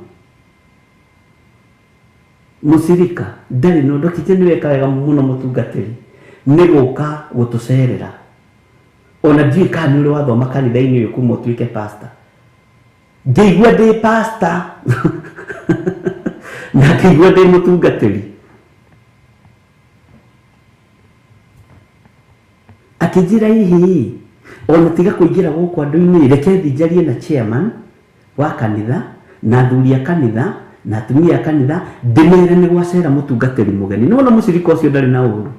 C: Mũcirika ndarĩ na ũndũ, kĩte nĩ weka wega mũno mũtungatĩri, nĩ gũka gũtũcerera. Ona ndiũĩ kana nĩ ũrĩ wathoma kanitha-inĩ ũyũ kuma ũtuĩke pastor. Ngĩigua ndĩ pastor na ngĩigua ndĩ mũtungatĩri. Akĩnjĩra hihi ona tiga kũingĩra gũkũ andũ-inĩ, reke thiĩ njarie na chairman wa kanitha na athuri a kanitha na atumia a kanitha, ndĩmere nĩ gwacera mũtungatĩri mũgeni. Nĩwona mũcirika ũcio ndarĩ na ũru.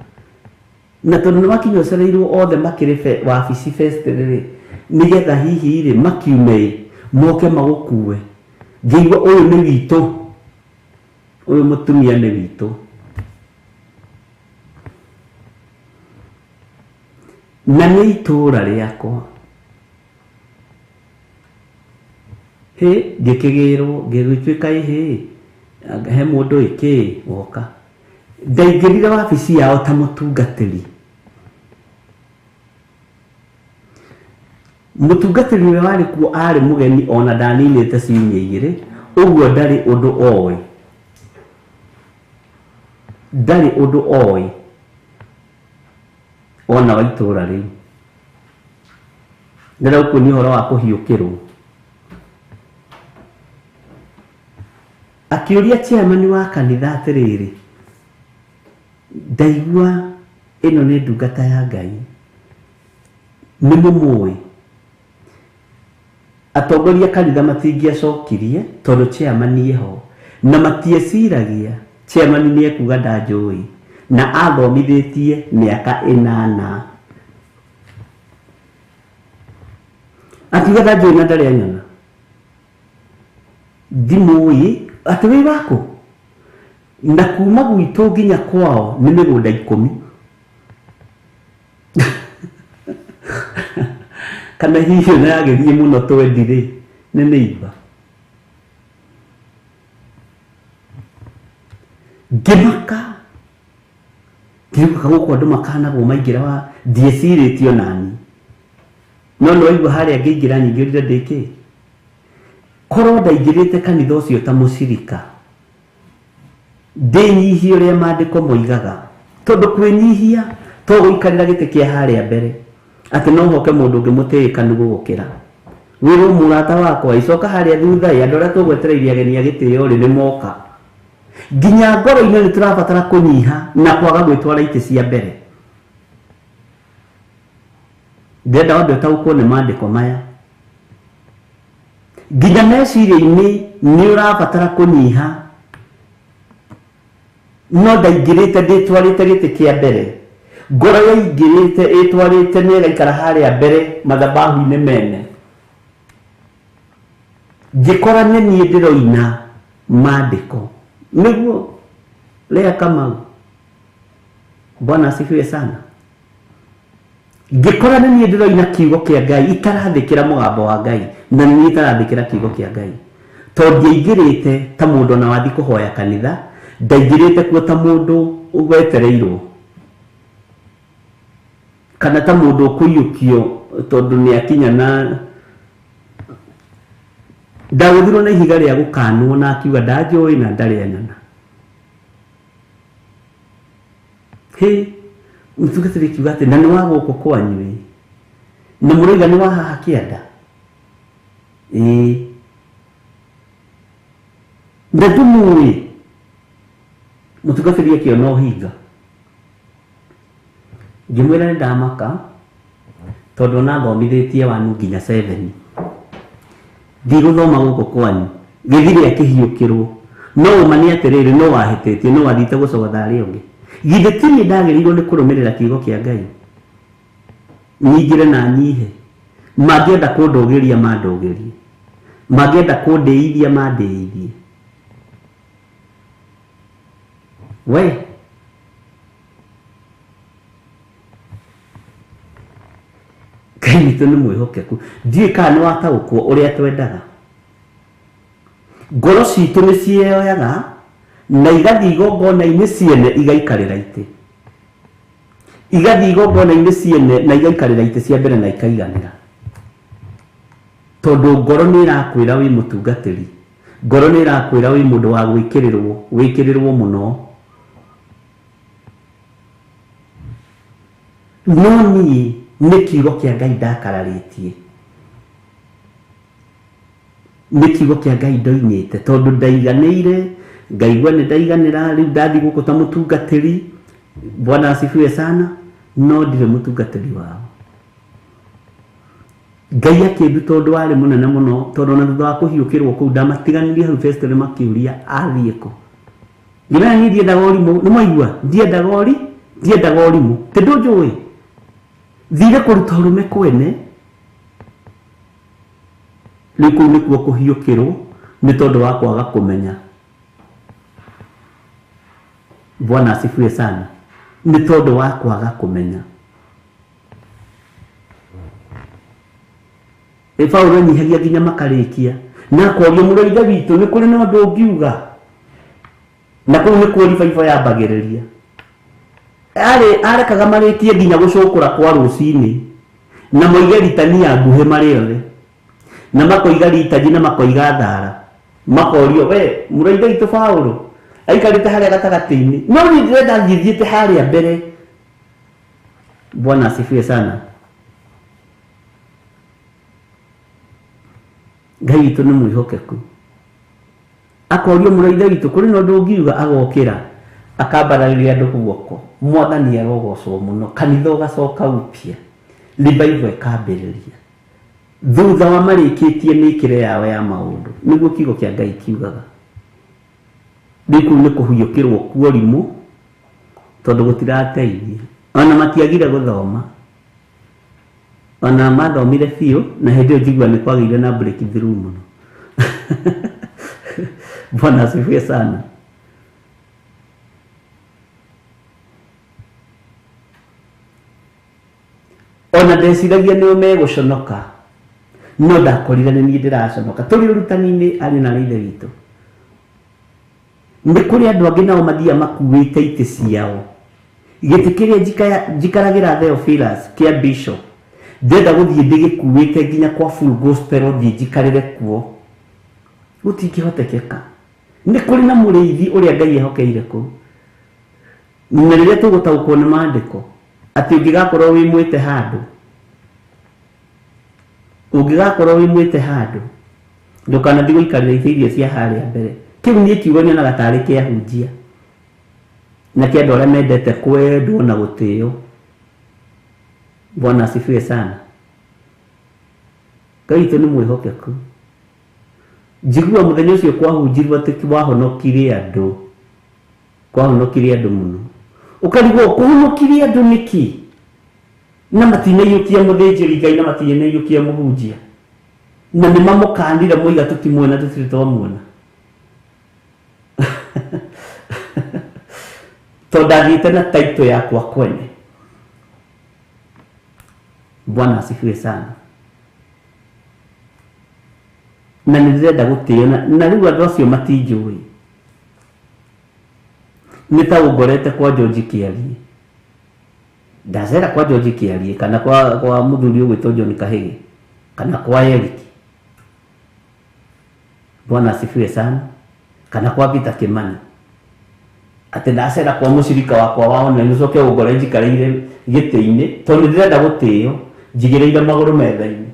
C: Na tondũ nĩ wakinya ũcereirwo othe makĩrĩ wabici first rĩ, nĩgetha hihi rĩ makiume moke magũkue. Ngĩigua ũyũ nĩ witũ, ũyũ mũtumia nĩ witũ. Na nĩ itũũra rĩakwa. Ngĩkĩgĩrwo, ngĩgĩtuĩka he mũndũ ĩkĩ woka. Ndaingĩrire wabici yao ta mũtungatĩri. Mũtungatĩri ũrĩa warĩ kuo arĩ mũgeni, ona ndaninĩte ciumia igĩrĩ, ũguo ndarĩ ũndũ oĩ. Ndarĩ ũndũ oĩ ona wa itũũra rĩu. Ndĩrenda gũkuonia ũhoro wa kũhiũkĩrwo. Akĩũria chairman wa kanitha atĩrĩrĩ, ndaigua ĩno nĩ ndungata ya Ngai nĩ mũmũĩ atongoria kanitha matingĩacokirie tondũ chairman eho na matieciragia chairman nĩ ekuga ndanjũĩ na athomithĩtie mĩaka 8 akiuga ndanjũĩ na ndarĩ anyona ndimũĩ atĩ wĩ wakũ na kuma gwitũ nginya kwao nĩ mĩgũnda 10 kana hihi na yagĩthiĩ mũno twendi-rĩ nĩ neighbor ngĩmaka ngĩuka gũkũ andũ makanagwo maingĩra wa ndiecirĩtio nani no nĩ waigua harĩa ngĩingĩra nyingĩ ũrĩa ndĩkĩ korwo ndaingĩrĩte kanitha ũcio ta mũcirika ndĩnyihie ũrĩa maandĩko moigaga tondũ kwĩnyihia to gũikarĩra gĩtĩ kĩa harĩa mbere atĩ no hoke mũndũ ũngĩmũtĩĩka nĩ gũgũkĩra wĩrwo mũrata wakwa icoka harĩa thutha andũ arĩa tũgwetereirie ageni a gĩtĩo rĩ nĩ moka nginya ngoro-inĩ nĩ tũrabatara kũnyiha na kwaga gwĩtwara itĩ cia mbere ndĩrenda wambe ũtaũkwo nĩ maandĩko maya nginya meciria-inĩ nĩ ũrabatara kũnyiha no ndaingĩrĩte ndĩtwarĩte gĩtĩ kĩa mbere ngoro yaingĩrĩte ĩtwarĩte nĩ ĩgaikara harĩa mbere mathabahu-inĩ mene ngĩkora nĩ niĩ ndĩroina maandĩko nĩguo Lea Kamau Bwana asifiwe sana ngĩkora nĩ niĩ ndĩroina kiugo kĩa Ngai itarathĩkĩra mũgambo wa Ngai na niĩ itarathĩkĩra kiugo kĩa Ngai tondũ ndiaingĩrĩte ta mũndũ na wathi kũhoya kanitha ndaingĩrĩte kuo ta mũndũ ũgwetereirwo kana ta mũndũ ũkũiyũkio tondũ nĩ akinya na ndagũthirwo na ihiga rĩa gũkanwo na akiuga ndanjũĩ na ndarĩ anyona mũtungatĩri kiuga atĩ na nĩ wa gũkũ kwanyu na mũroiga nĩ wa haha kĩanda na ndũmũĩ mũtungatĩri akĩona ũhinga ngĩmwĩra nĩ ndamaka tondũ na thomithĩtie 1 nginya 7 ndigũthoma gũkũ kwanyu gĩthire akĩhiũkĩrwo no ũma nĩ atĩrĩrĩ no wahĩtĩtie no wathiĩte gũcogotha arĩa ũngĩ githĩ ti niĩ ndagĩrĩirwo nĩ kũrũmĩrĩra kiugo kĩa Ngai nyingĩre na nyihe mangĩenda kũndũgĩria mandũgĩrie mangĩenda kũndĩithia mandĩithie we Ngai witũ nĩ mwĩhokeku ndiũĩ kana nĩ wataũkwo ũrĩa twendaga ngoro citũ nĩ cieyoyaga na igathiĩ igongona-inĩ ciene igaikarĩra itĩ igathiĩ igongona-inĩ ciene na igaikarĩra itĩ cia mbere na ikaiganĩra tondũ ngoro nĩ ĩrakwĩra wĩ mũtungatĩri ngoro nĩ ĩrakwĩra wĩ mũndũ wa gwĩkĩrĩrwo mũno no niĩ nĩ kiugo kĩa Ngai ndakararĩtie nĩ kiugo kĩa Ngai ndoimĩte tondũ ndaiganĩire ngaigua nĩ ndaiganĩra rĩu ndathiĩ gũkũ ta mũtungatĩri Bwana asifiwe sana no ndirĩ mũtungatĩri wao Ngai akĩnduta ũndũ warĩ mũnene mũno tondũ na thutha wa kũhiũkĩrwo kũu ndamatiganirie hau festival makĩũria athiĩ kũ ngĩmera niĩ ndiendaga ũrimũ nĩ mwaigua ndiendaga ũrimũ tĩ ndũnjũĩ thire kũruta ũrũme kwene rĩu kũu nĩkuo kũhiũkĩrwo nĩ tondũ wa kwaga kũmenya Bwana asifiwe sana nĩ tondũ wa kwaga kũmenya Paulo nyihagia nginya makarĩkia na kwaria mũrũithe witũ nĩ kũrĩ na ũndũ ũngiuga na kũu nĩ kuo ribaibo yambagĩrĩria arekaga marĩkie nginya gũcũkũra kwa rũcinĩ na moige ritania nguhĩ marĩ othe na makoiga ritaji na makoiga thara makorio we mũrũithe witũ Paulo aikarĩte harĩa gatagatĩ-inĩ no nĩ ndĩrenda ngithiĩte harĩa mbere Bwana asifiwe sana Ngai witũ nĩ mwĩhokeku akorio mũrũithe witũ kũrĩ na ũndũ ũngiuga agokĩra akabarariria andu guoko mwathani arogocwo muno kanitha ugacoka upia revival ikambiriria thutha wa marikitie mikire yao ya maundu niguo kiugo kia Ngai kiugaga riku ni kuhuyukirwo kuorimu tondu gutirateithia ona matiagire guthoma ona mathomire biũ na hindi ĩyo njigua nĩ kwagĩire na breakthrough muno Bwana asifiwe sana. Ona ndeciragia nĩo megũconoka no ndakorire nĩ niĩ ndĩraconoka tũrĩ ũrutani-inĩ arĩ na ithe witũ nĩ kũrĩ andũ angĩ nao mathiaga makuĩte itĩ ciao gĩtĩ kĩrĩa njikaragĩra Theophilus kĩa bishop ndenda gũthiĩ ndĩgĩkuĩte nginya kwa full gospel thiĩ njikarĩre kuo gũtingĩhotekeka nĩ kũrĩ na mũrĩithi ũrĩa Ngai ehokeire kũu na rĩrĩa tũgũtaũkwo nĩ maandĩko atĩ ũngĩgakorwo wĩmwĩte handũ ndũkanathiĩ gũikarĩra itĩ iria cia harĩa mbere kĩu niĩ kiugo nyonaga tarĩ kĩahunjia na kĩa andũ arĩa mendete kwendwo na gũtĩĩo. Bwana asifiwe sana. Ngai witũ nĩ mwĩhokeku. Njigua mũthenya ũcio kwahunjirwo atĩ wahonokirie andũ mũno ũkarigwo kũhonokirie andũ nĩkĩ na matinaiyũkia mũthĩnjĩri Ngai na matinaiyũkia mũhunjia na nĩ mamũkanire moiga tũtimuona tũtirĩ twamuona tondũ ndathiĩte na title yakwa kwene. Bwana asifiwe sana. Na nĩndĩrenda gũtĩĩo na rĩu andũ acio matinjũĩ nĩ ta ũngorete kwa George Kĩarie ndacera kwa George Kĩarie kana kwa mũthuri ũgwĩtwo John Kahĩge kana kwa Eric. Bwana asifiwe sana. Kana kwa Peter Kimani atĩ ndacera kwa mũcirika wakwa wao na nĩcoke ũngore njikarĩire gĩtĩ-inĩ tondũ nĩndĩrenda gũtĩĩo njigĩrĩire magũrũ metha-inĩ.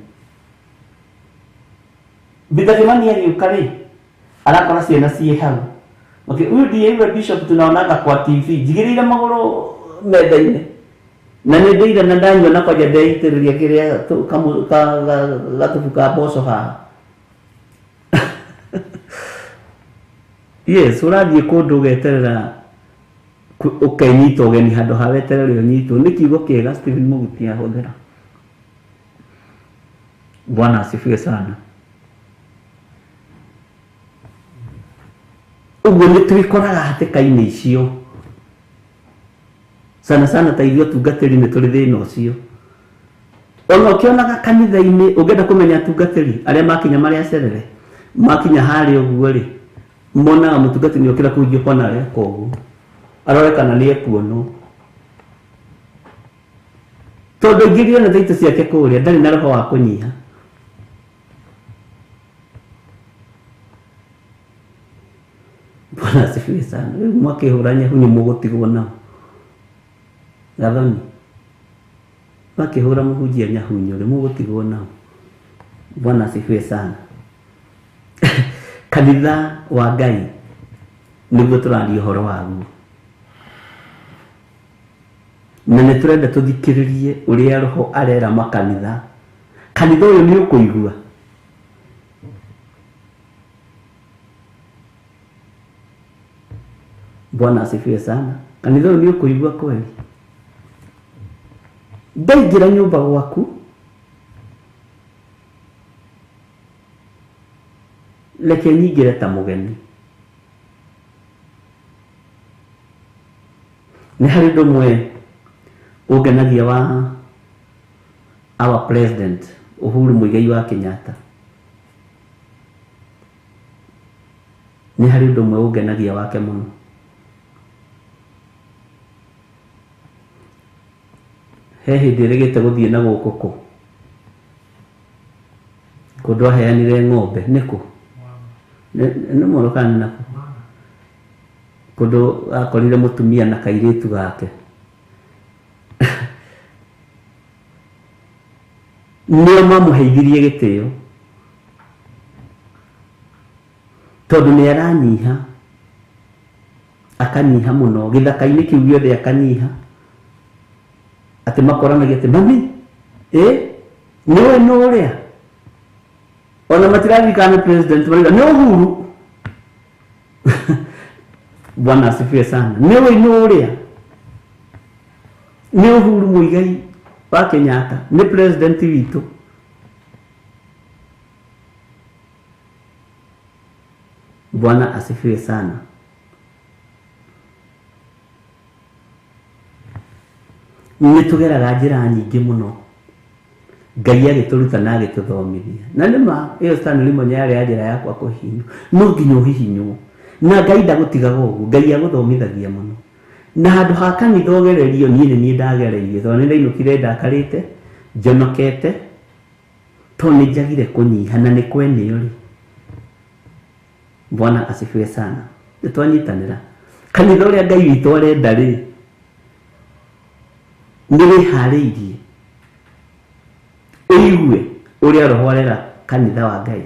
C: Peter Kimani agĩũka rĩ arakora ciana ciĩ hau huyu ndiye yule bishop tunaonaga kwa TV njigĩrĩire magũrũ metha-inĩ na nĩ ndĩire na ndanyua na kwanja ndeitĩrĩria kĩrĩa gathubu ka mboco haha. Yes, ũrathiĩ kũndũ ũgeterera ũkenyita ũgeni handũ ha weterere ũnyitwo nĩ kiugo kĩega Stephen Mũguti ahũthĩra. Bwana asifiwe sana. Ũguo nĩ twĩkoraga hatĩka-inĩ icio sana ta ithuĩ atungatĩri nĩ tũrĩ thĩna ũcio. Ona ũkĩonaga kanitha-inĩ ũngĩenda kũmenya atungatĩri arĩa makinya marĩa cerere makinya harĩa ũguo rĩ monaga mũtungatĩri nĩokĩra kũu Jehova areka ũguo arorekana nĩ ekuonwo tondũ ingĩrio na thaitũ ciake kũrĩa ndarĩ na roho wa kũnyiha. Bwana asifiwe sana. Rĩu makĩhũra nyahu nĩ mũgũtigwo nao gathoni makĩhũra mũhunjia nyahu nyũrĩ mũgũtigwo nao. Bwana asifiwe sana. Kanitha wa Ngai nĩguo tũraria ũhoro waguo na nĩ tũrenda tũthikĩrĩrie ũrĩa roho arera makanitha. Kanitha ũyũ nĩ ũkũigua Bwana asifiwe sana. Kanitha ũyũ nĩ ũkũigua kweli. Ndaingĩra nyũmba gwaku reke nyingĩre ta mũgeni. Nĩ harĩ ũndũ ũmwe ũngenagia wa our president Uhuru Muigai wa Kenyatta. Nĩ harĩ ũndũ ũmwe ũngenagia wake mũno. He hĩndĩ ĩrĩgĩte gũthiĩ na gũkũ kũndũ aheanire ng'ombe nĩkũ nĩ mũrũkani nako kũndũ akorire mũtumia na kairĩtu gake nĩo mamũheithirie gĩtĩo tondũ nĩ aranyiha akanyiha muno githaka-inĩ kĩu gĩothe akanyiha atĩ makoranagia atĩ mami nĩwe nĩ ũrĩa ona matiraririkana president nĩ Uhuru. Bwana asifiwe sana. Nĩwe nĩ ũrĩa nĩ Uhuru Muigai wa Kenyatta, nĩ president witũ. Bwana asifiwe sana. Nĩtũgeraga njĩra nyingĩ mũno Ngai agĩtũruta na agĩtũthomithia, na nĩma ĩyo Stanley Monye yarĩ ya njĩra yakwa kũhihinywo, no nginya ũhihinywo na Ngai ndagũtigaga ũguo. Ngai agũthomithagia mũno, na handũ ha kanitha ũgererio niĩ nĩ niĩ ndagereirio, tondũ nĩ ndainũkire ndakarĩte njonokete, tondũ nĩ njagire kũnyiha na nĩ kwenĩyo rĩ. Bwana asifiwe sana. Nĩtwanyitanĩra kanitha ũrĩa Ngai witũ arenda rĩ, nĩ wĩharĩirie ũigue ũrĩa Roho arera kanitha wa Ngai.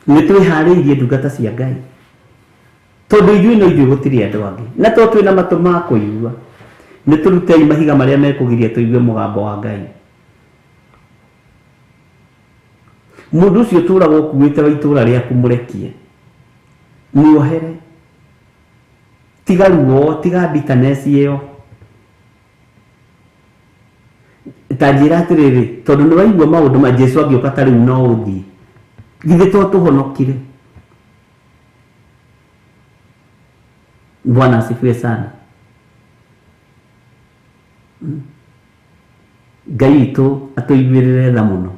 C: Nĩ twĩharĩirie ndungata cia Ngai, tondũ ithuĩ no ithuĩ gũtirĩ andũ angĩ, na tondũ twĩna matũ ma kũigua nĩ tũrutei mahiga marĩa mekũgiria tũigue mũgambo wa Ngai. Mũndũ ũcio ũtũraga ũkuĩte wa itũra rĩaku mũrekie, muohere, tiga ruo, tiga bitterness ĩyo. Ta njĩra atĩrĩrĩ, tondũ nĩ waigua maũndũ ma Jesũ angĩũka ta rĩu no ũthiĩ, githĩ to tũhonokire? Bwana asifiwe sana. Ngai witũ atũiguĩrĩre tha mũno.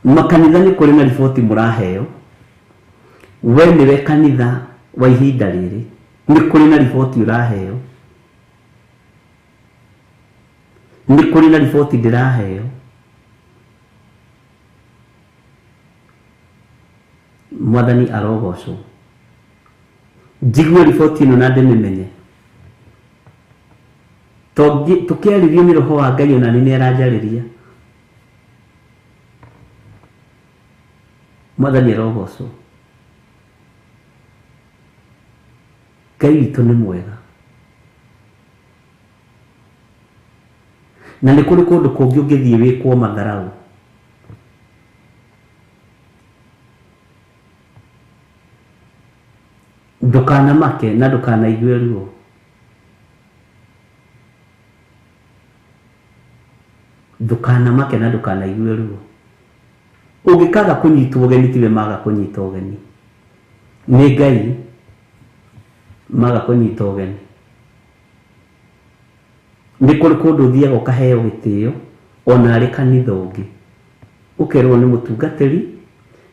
C: Makanitha nĩ kũrĩ na riboti mũraheo, we nĩwe kanitha wa ihinda rĩrĩ, nĩ kũrĩ na riboti ũraheo, nĩ kũrĩ na riboti ndĩraheo. Mwathani arogocwo. Njigue riboti ĩno na ndĩmĩmenye, tũkĩarĩrio nĩ Roho wa Ngai ona nĩ aranjarĩria. Mwathani arogocwo. Ngai witũ nĩ mwega, na nĩ kũrĩ kũndũ kũngĩ ũngĩthiĩ wĩkwo matharaũ. Ndũkanamake na ndũkanaigue ruo. Ndũkanamake na ndũkanaigue ruo. Ũngĩkaga kũnyitwo ũgeni tiwe maga kũnyita ũgeni, nĩ Ngai maga kũnyita ũgeni. Nĩ kũrĩ kũndũ ũthiaga ũkaheo gĩtĩo ona arĩ kanitha ũngĩ, ũkerwo nĩ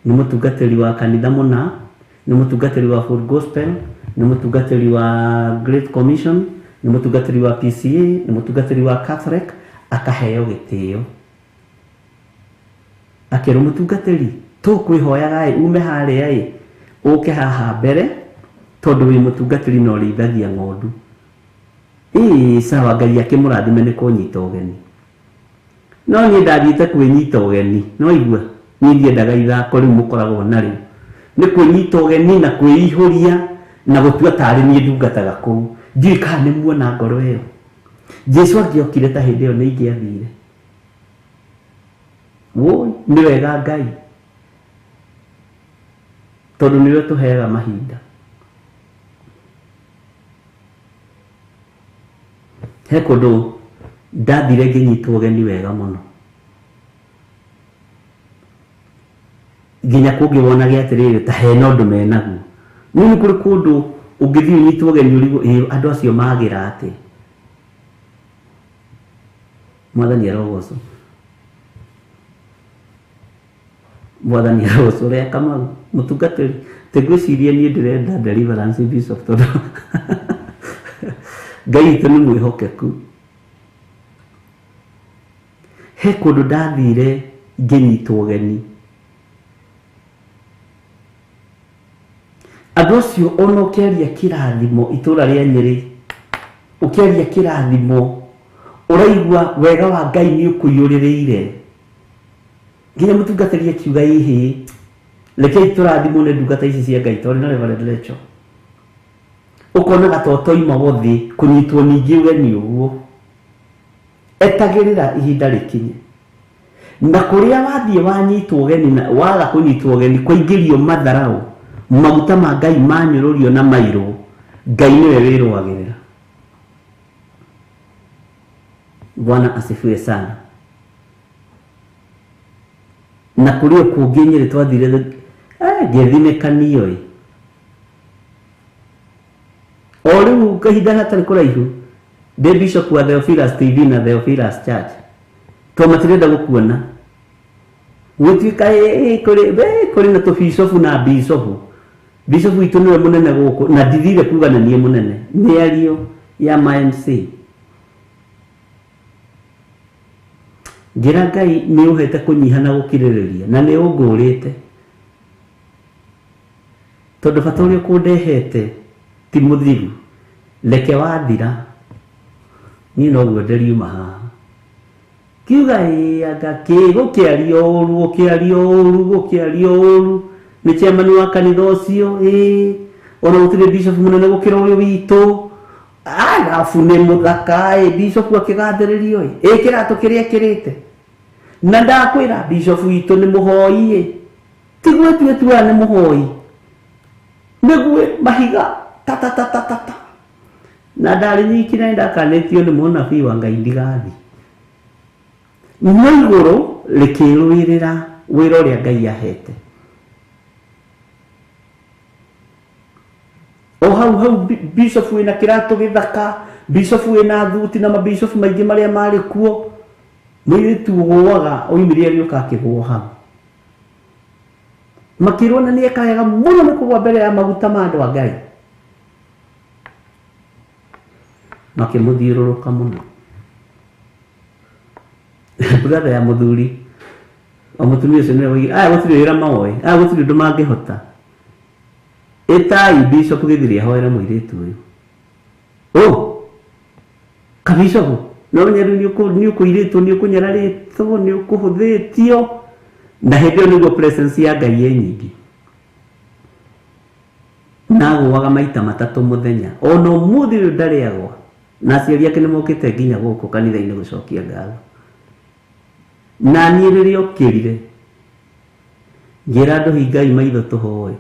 C: mũtungatĩri wa kanitha mũna, nĩ mũtungatĩri wa Full Gospel, nĩ mũtungatĩri wa Great Commission, nĩ mũtungatĩri wa PCA, nĩ mũtungatĩri wa Catholic, akaheo gĩtĩo. Akerwo mũtungatĩri, tũkwĩhoyaga ume harĩa ũke haha mbere, tondũ wĩ mũtungatĩri na ũrĩithagia ng'ondu. Sawa, Ngai akĩmũrathime nĩ kũnyita ũgeni. No niĩ ndathiĩte kwĩnyita ũgeni, no igua niĩ ndiendaga ithako rĩu mũkoragwo narĩo, nĩ kwĩnyita ũgeni na kwĩihũria na gũtua tarĩ niĩ ndungataga kũu. Ndiũĩ kana nĩ muona ngoro ĩyo. Jesũ angĩokire ta hĩndĩ ĩyo nĩ ingĩathire. Woi, nĩ wega Ngai, tondũ nĩwe tũheaga mahinda. He kũndũ ndathire ngĩnyitwo ũgeni wega mũno, nginya kũngĩ wonage atĩrĩrĩ ta hena ũndũ menaguo. Nĩ kũrĩ kũndũ ũngĩthiĩ ũnyitwo ũgeni ũrigwo andũ acio magĩra atĩ. Mwathani arogocwo. Mwathani arogocwo. Ũrĩa Kamau mũtungatĩri, tegwĩcirie niĩ ndĩrenda deliverance bishop, tondũ Ngai witũ nĩ mwĩhokeku. He kũndũ ndathire ngĩnyitwo ũgeni, andũ acio ona ũkĩaria kĩrathimo itũra rĩa Nyĩrĩ, ũkĩaria kĩrathimo ũraigua wega wa Ngai nĩ ũkũiyũrĩrĩire. Nginya mũtungatĩri akiuga ĩhĩ Rekei tũrathimwo nĩ ndungata ici cia Ngai tondũ na Reverend Rachel. Ũkona gatoto ima wothi kũnyitwo ningĩ ũgeni ũguo. Etagĩrĩra ihinda rĩkinye. Na kũrĩa wathiĩ wanyitwo ũgeni na waga kũnyitwo ũgeni kũingĩrio matharau, maguta ma Ngai manyũrũrio na mairũ, Ngai nĩwe wĩrũagĩrĩra. Bwana asifiwe sana. Na kũrĩa kũngĩ Nyeri twathire ngĩthinĩkanio o rĩu kahinda hatarĩ kũraihu ndĩ bishop wa Theophilus TV na Theophilus Church twamatĩrenda gũkuona gũtuĩka kũrĩ na tũbicobu na bicobu witũ nĩwe mũnene gũkũ na ndithire kuga na niĩ mũnene mĩario ya MC njĩra Ngai nĩ ũhete kũnyiha na gũkirĩrĩria na nĩ ũngũrĩte tondũ bata ũrĩa kũndehete ti mũthiru reke wathira niĩ noguo ndĩriuma haha kiuga anga gũkĩaria ũũru nĩ chairman wa kanitha ũcio ona gũtirĩ bishop mũnene gũkĩra ũyũ witũ arabu nĩ mũthaka bishop akĩgathĩrĩrio kĩratũ kĩrĩa kĩrĩte na ndakwĩra bishop witũ nĩ mũhoi tiguo tuĩtua nĩ mũhoi nĩguo mahiga ta na ndarĩ nyiki na ndakanĩtio nĩ mũnabii wa Ngai ndigathi no igũrũ rĩkĩrũĩrĩra wĩra ũrĩa Ngai ahete o hau bishop wĩna kĩratũ gĩthaka bishop wĩna thuti na mabishop maingĩ marĩa marĩ kuo mũirĩtu ũgũaga oimire agĩũka akĩgũa hau makĩrwo na nĩ eka wega mũno nĩ kũgwa mbere ya maguta ma andũ a Ngai makĩmũthiũrũrũka mũno brother ya mũthuri o mũtumia ũcio nĩwe oigire gũtirĩ wĩra maoĩ gũtirĩ ũndũ mangĩhota ĩtai bishop gĩthiri ahoere mũirĩtu ũyũ kabishopu no nyeru nĩ ũkũirĩtwo nĩ ũkũnyararĩtwo nĩ ũkũhũthĩtio na hĩndĩ ĩyo nĩguo presence ya Ngai nyingĩ nagũaga maita matatũ mũthenya ona ũmũthĩ ũyũ ndarĩagwa na aciari ake nĩ mokĩte nginya gũkũ kanitha-inĩ gũcokia ngatho na niĩ rĩrĩa ũkĩrire ngĩra andũ hingai maitho tũhoe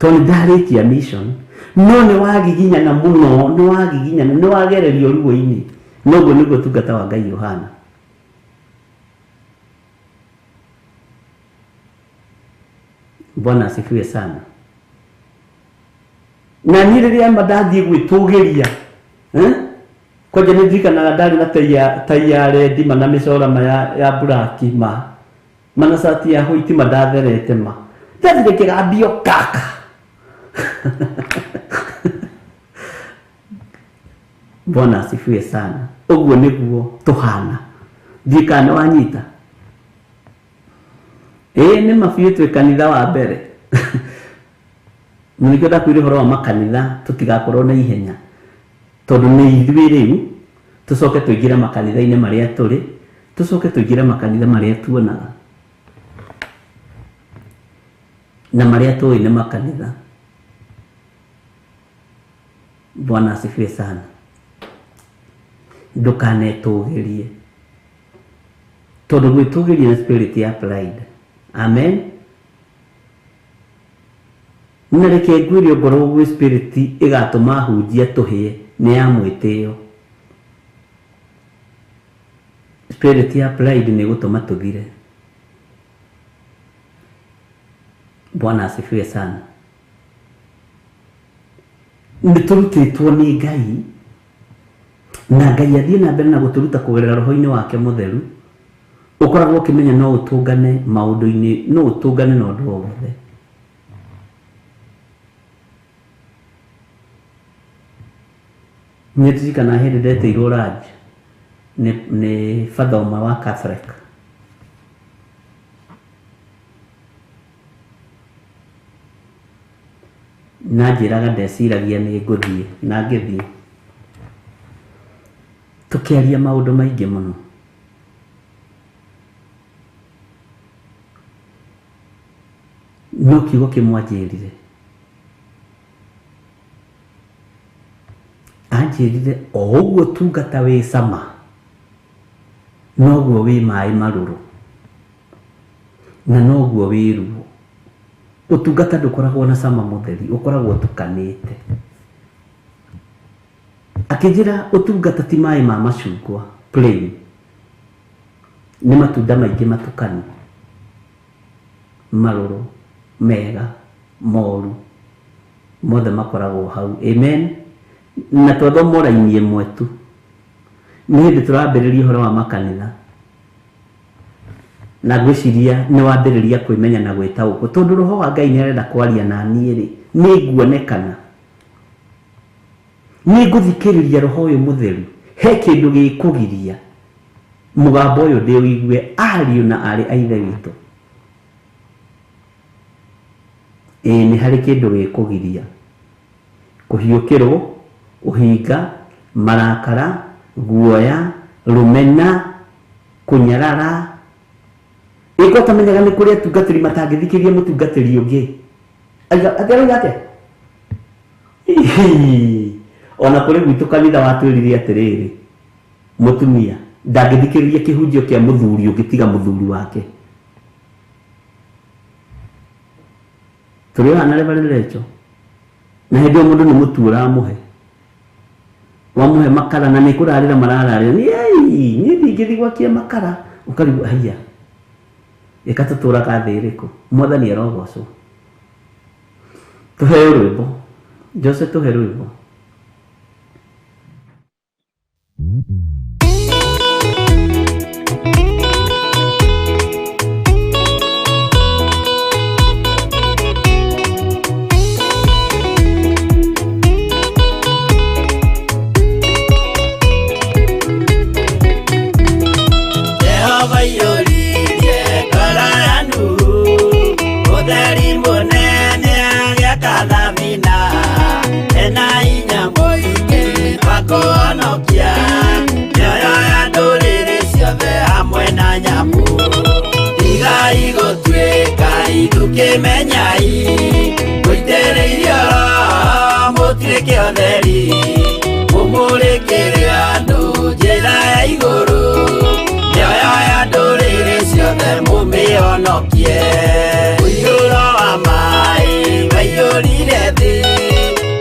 C: tondũ ndarĩkia mission no nĩ wagiginyana mũno nĩ wagererio ruo-inĩ noguo nĩguo tungata wa Ngai Yohana Bwana asifiwe sana na niĩ rĩrĩa ndathiĩ gwĩtũgĩria kwanja nĩ ndirikanaga ndarĩ na tai ya rendi na mĩcora ya buraki mana sati ya white ndatherete ndathire kĩgambio kaka Bwana asifiwe sana ũguo nĩguo tũhana ndikana wanyita nĩ mabiũ twĩ kanitha wa mbere nĩkĩo ndakwĩra ũhoro wa makanitha tũtigakorwo na ihenya tondũ nĩ ithuĩ rĩu tũcoke tũingĩre makanitha-inĩ marĩa tũrĩ tũcoke tũingĩre makanitha marĩa tuonaga na marĩa tũĩ nĩ makanitha Bwana asifiwe sana ndũkanetũgĩrie tondũ gwĩtũgĩria na spirit ya pride amen na reke ngwĩre ngorwo gwĩ spirit ĩgatũma hunjia tũhĩe nĩ ya mwĩtĩo spirit ya pride nĩ gũtũma tũthire Bwana asifiwe sana nĩ tũrutĩtwo nĩ Ngai na Ngai athiĩ na mbere na gũtũruta kũgerera roho-inĩ wake mũtheru ũkoragwo ũkĩmenya no ũtũngane maũndũ-inĩ no ũtũngane na ũndũ o wothe nĩ ndirikana hĩndĩ ndeteirwo ranj nĩ father ũmwe wa Catholic na njĩraga ndeciragia nĩ ngũthiĩ na ngĩthiĩ tũkĩaria maũndũ maingĩ mũno no kiugo kimwanjirire anjirire o uguo tungata wi sama noguo wi mai maruru na noguo wi ruo. Utungata ndukoragwo na sama mutheri, ukoragwo tukanite. Akijira utungata ti mai ma macungwa plain, ni matunda maingi matukanu, maruru, mega, moru, mothe makoragwo hau. Amen. Na twathomora inie mwetu ni hindi turambiriria horo wa makanitha na gwiciria ni wambiriria kwimenya na gwitaũkwo tondu roho wa Ngai ni arenda kwaria na niĩ ri ni nguonekana ni nguthikiriria roho uyu mutheru he kindu gikugiria mugambo uyu ndi wigue ariũ na ari a ithe witũ. Ni hari kindu gikugiria kuhiũkĩrwo, uhinga, marakara, guoya, rumena, kunyarara. Iko tamenyaga ni kuria tungatiri matangithikiria mutungatiri ungi. Atero yake. Ona kuri gwitu kanitha watwirire atiriri. Mutumia ndangithikiria kihunjio kia muthuri ungitiga muthuri wake. Turi hana lecho. Na hĩndĩ mũndũ nĩ mũtura muhe wamuhe makara na nĩ kũrarĩra marararĩra ni ndingĩthi gwakia makara ũkarigwo haiya ĩkatũtũraga thĩ ĩrĩkũ. Mwathani arogocwo. Tũheo rwĩmbo Jose, tũhe rwĩmbo.
E: Kemenyai kuitereirio mutirike otheri mumurikire andu njira ya iguru nioyo ya nduriri ciothe mumionokie. Uiyuro wa mai waiyurire thi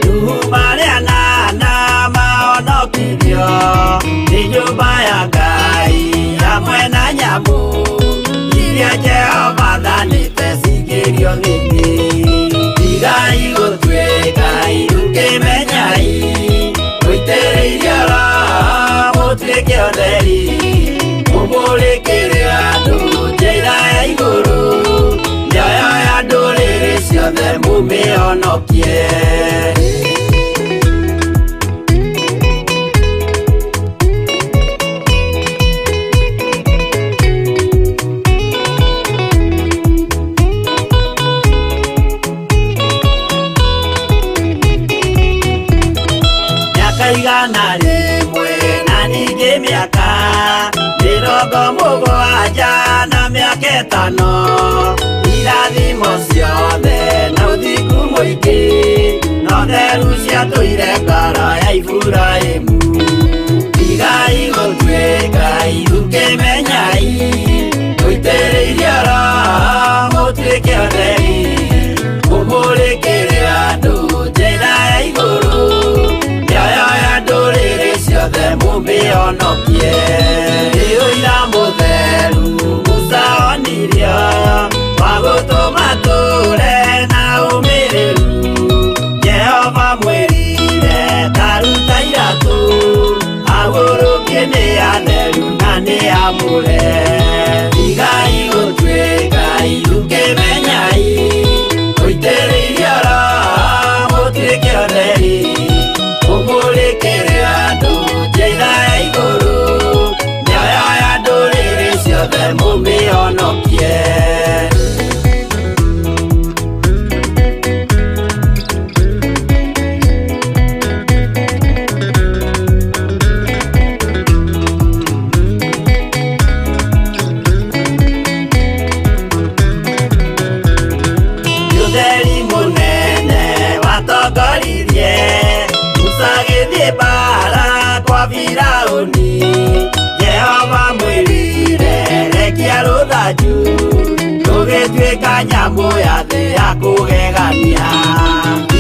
E: nuhu maria nana maonokirio ni nyumba ya Ngai hamwe na nyamu iria Jehova thanĩte cingĩrio thĩinĩ. Tigai gũtuĩka irukemenyai mũitĩrĩirie roho mũtuĩke ũtheri mũmũrĩkĩre andũ njĩra ya igũrũ mĩoyo ya ndũrĩrĩ ciothe mũmĩonokie. Igana rimwe na ningĩ mĩaka 70 na mĩaka 5 irathimo ciothe na ũthingu mũingĩ na ũtheru ciatũire ngoro ya Iburahĩmu. Tigai gũtuĩka irukemenyai mũitĩrĩirie roho mũtuĩke ũtheri mũmũrĩkĩre andũ njĩra ya igũrũ ciothe mumĩonokie. Ũira mũtheru Musa onirio wa gũtũma tũre na ũmĩrĩru. Jehova mwĩrire taruta iratũ agũrũkie nĩ atheru na nĩ amũre. Tigai gũtuĩka irukemenyai mũitĩrĩirie roho mũtuĩke ũtheri mũmũrĩkĩre andũ njĩra ya igũrũ mĩoyo ya ndũrĩrĩ ciothe mũmĩonokie. nyamũ ya thĩ ya kũgegania.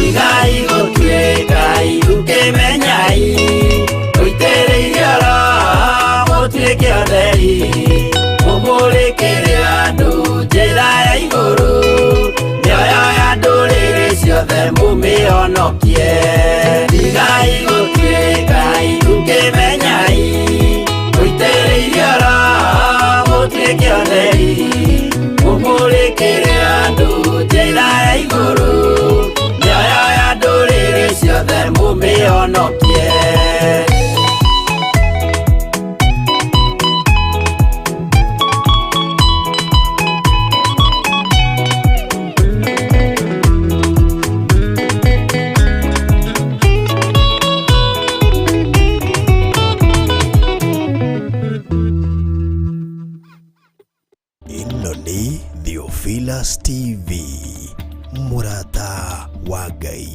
E: Igai gũtuĩka ukĩmenyai, ũitĩrĩirie Roho mũtuĩke ũtheri, mũmũrĩkĩre andũ njĩra ya igũrũ, mĩoyo ya ndũrĩrĩ ciothe mũmĩhonokie. Igai gũtuĩka ukĩmenyai, ũitĩrĩirie Roho mũtuĩke ũtheri, mũmũrĩkĩre andũ njĩra ya igũrũ, mĩoyo ya ndũrĩrĩ ciothe mũmĩhonokie.
B: Ĩno nĩ Theophilus TV, mũrata wa Ngai.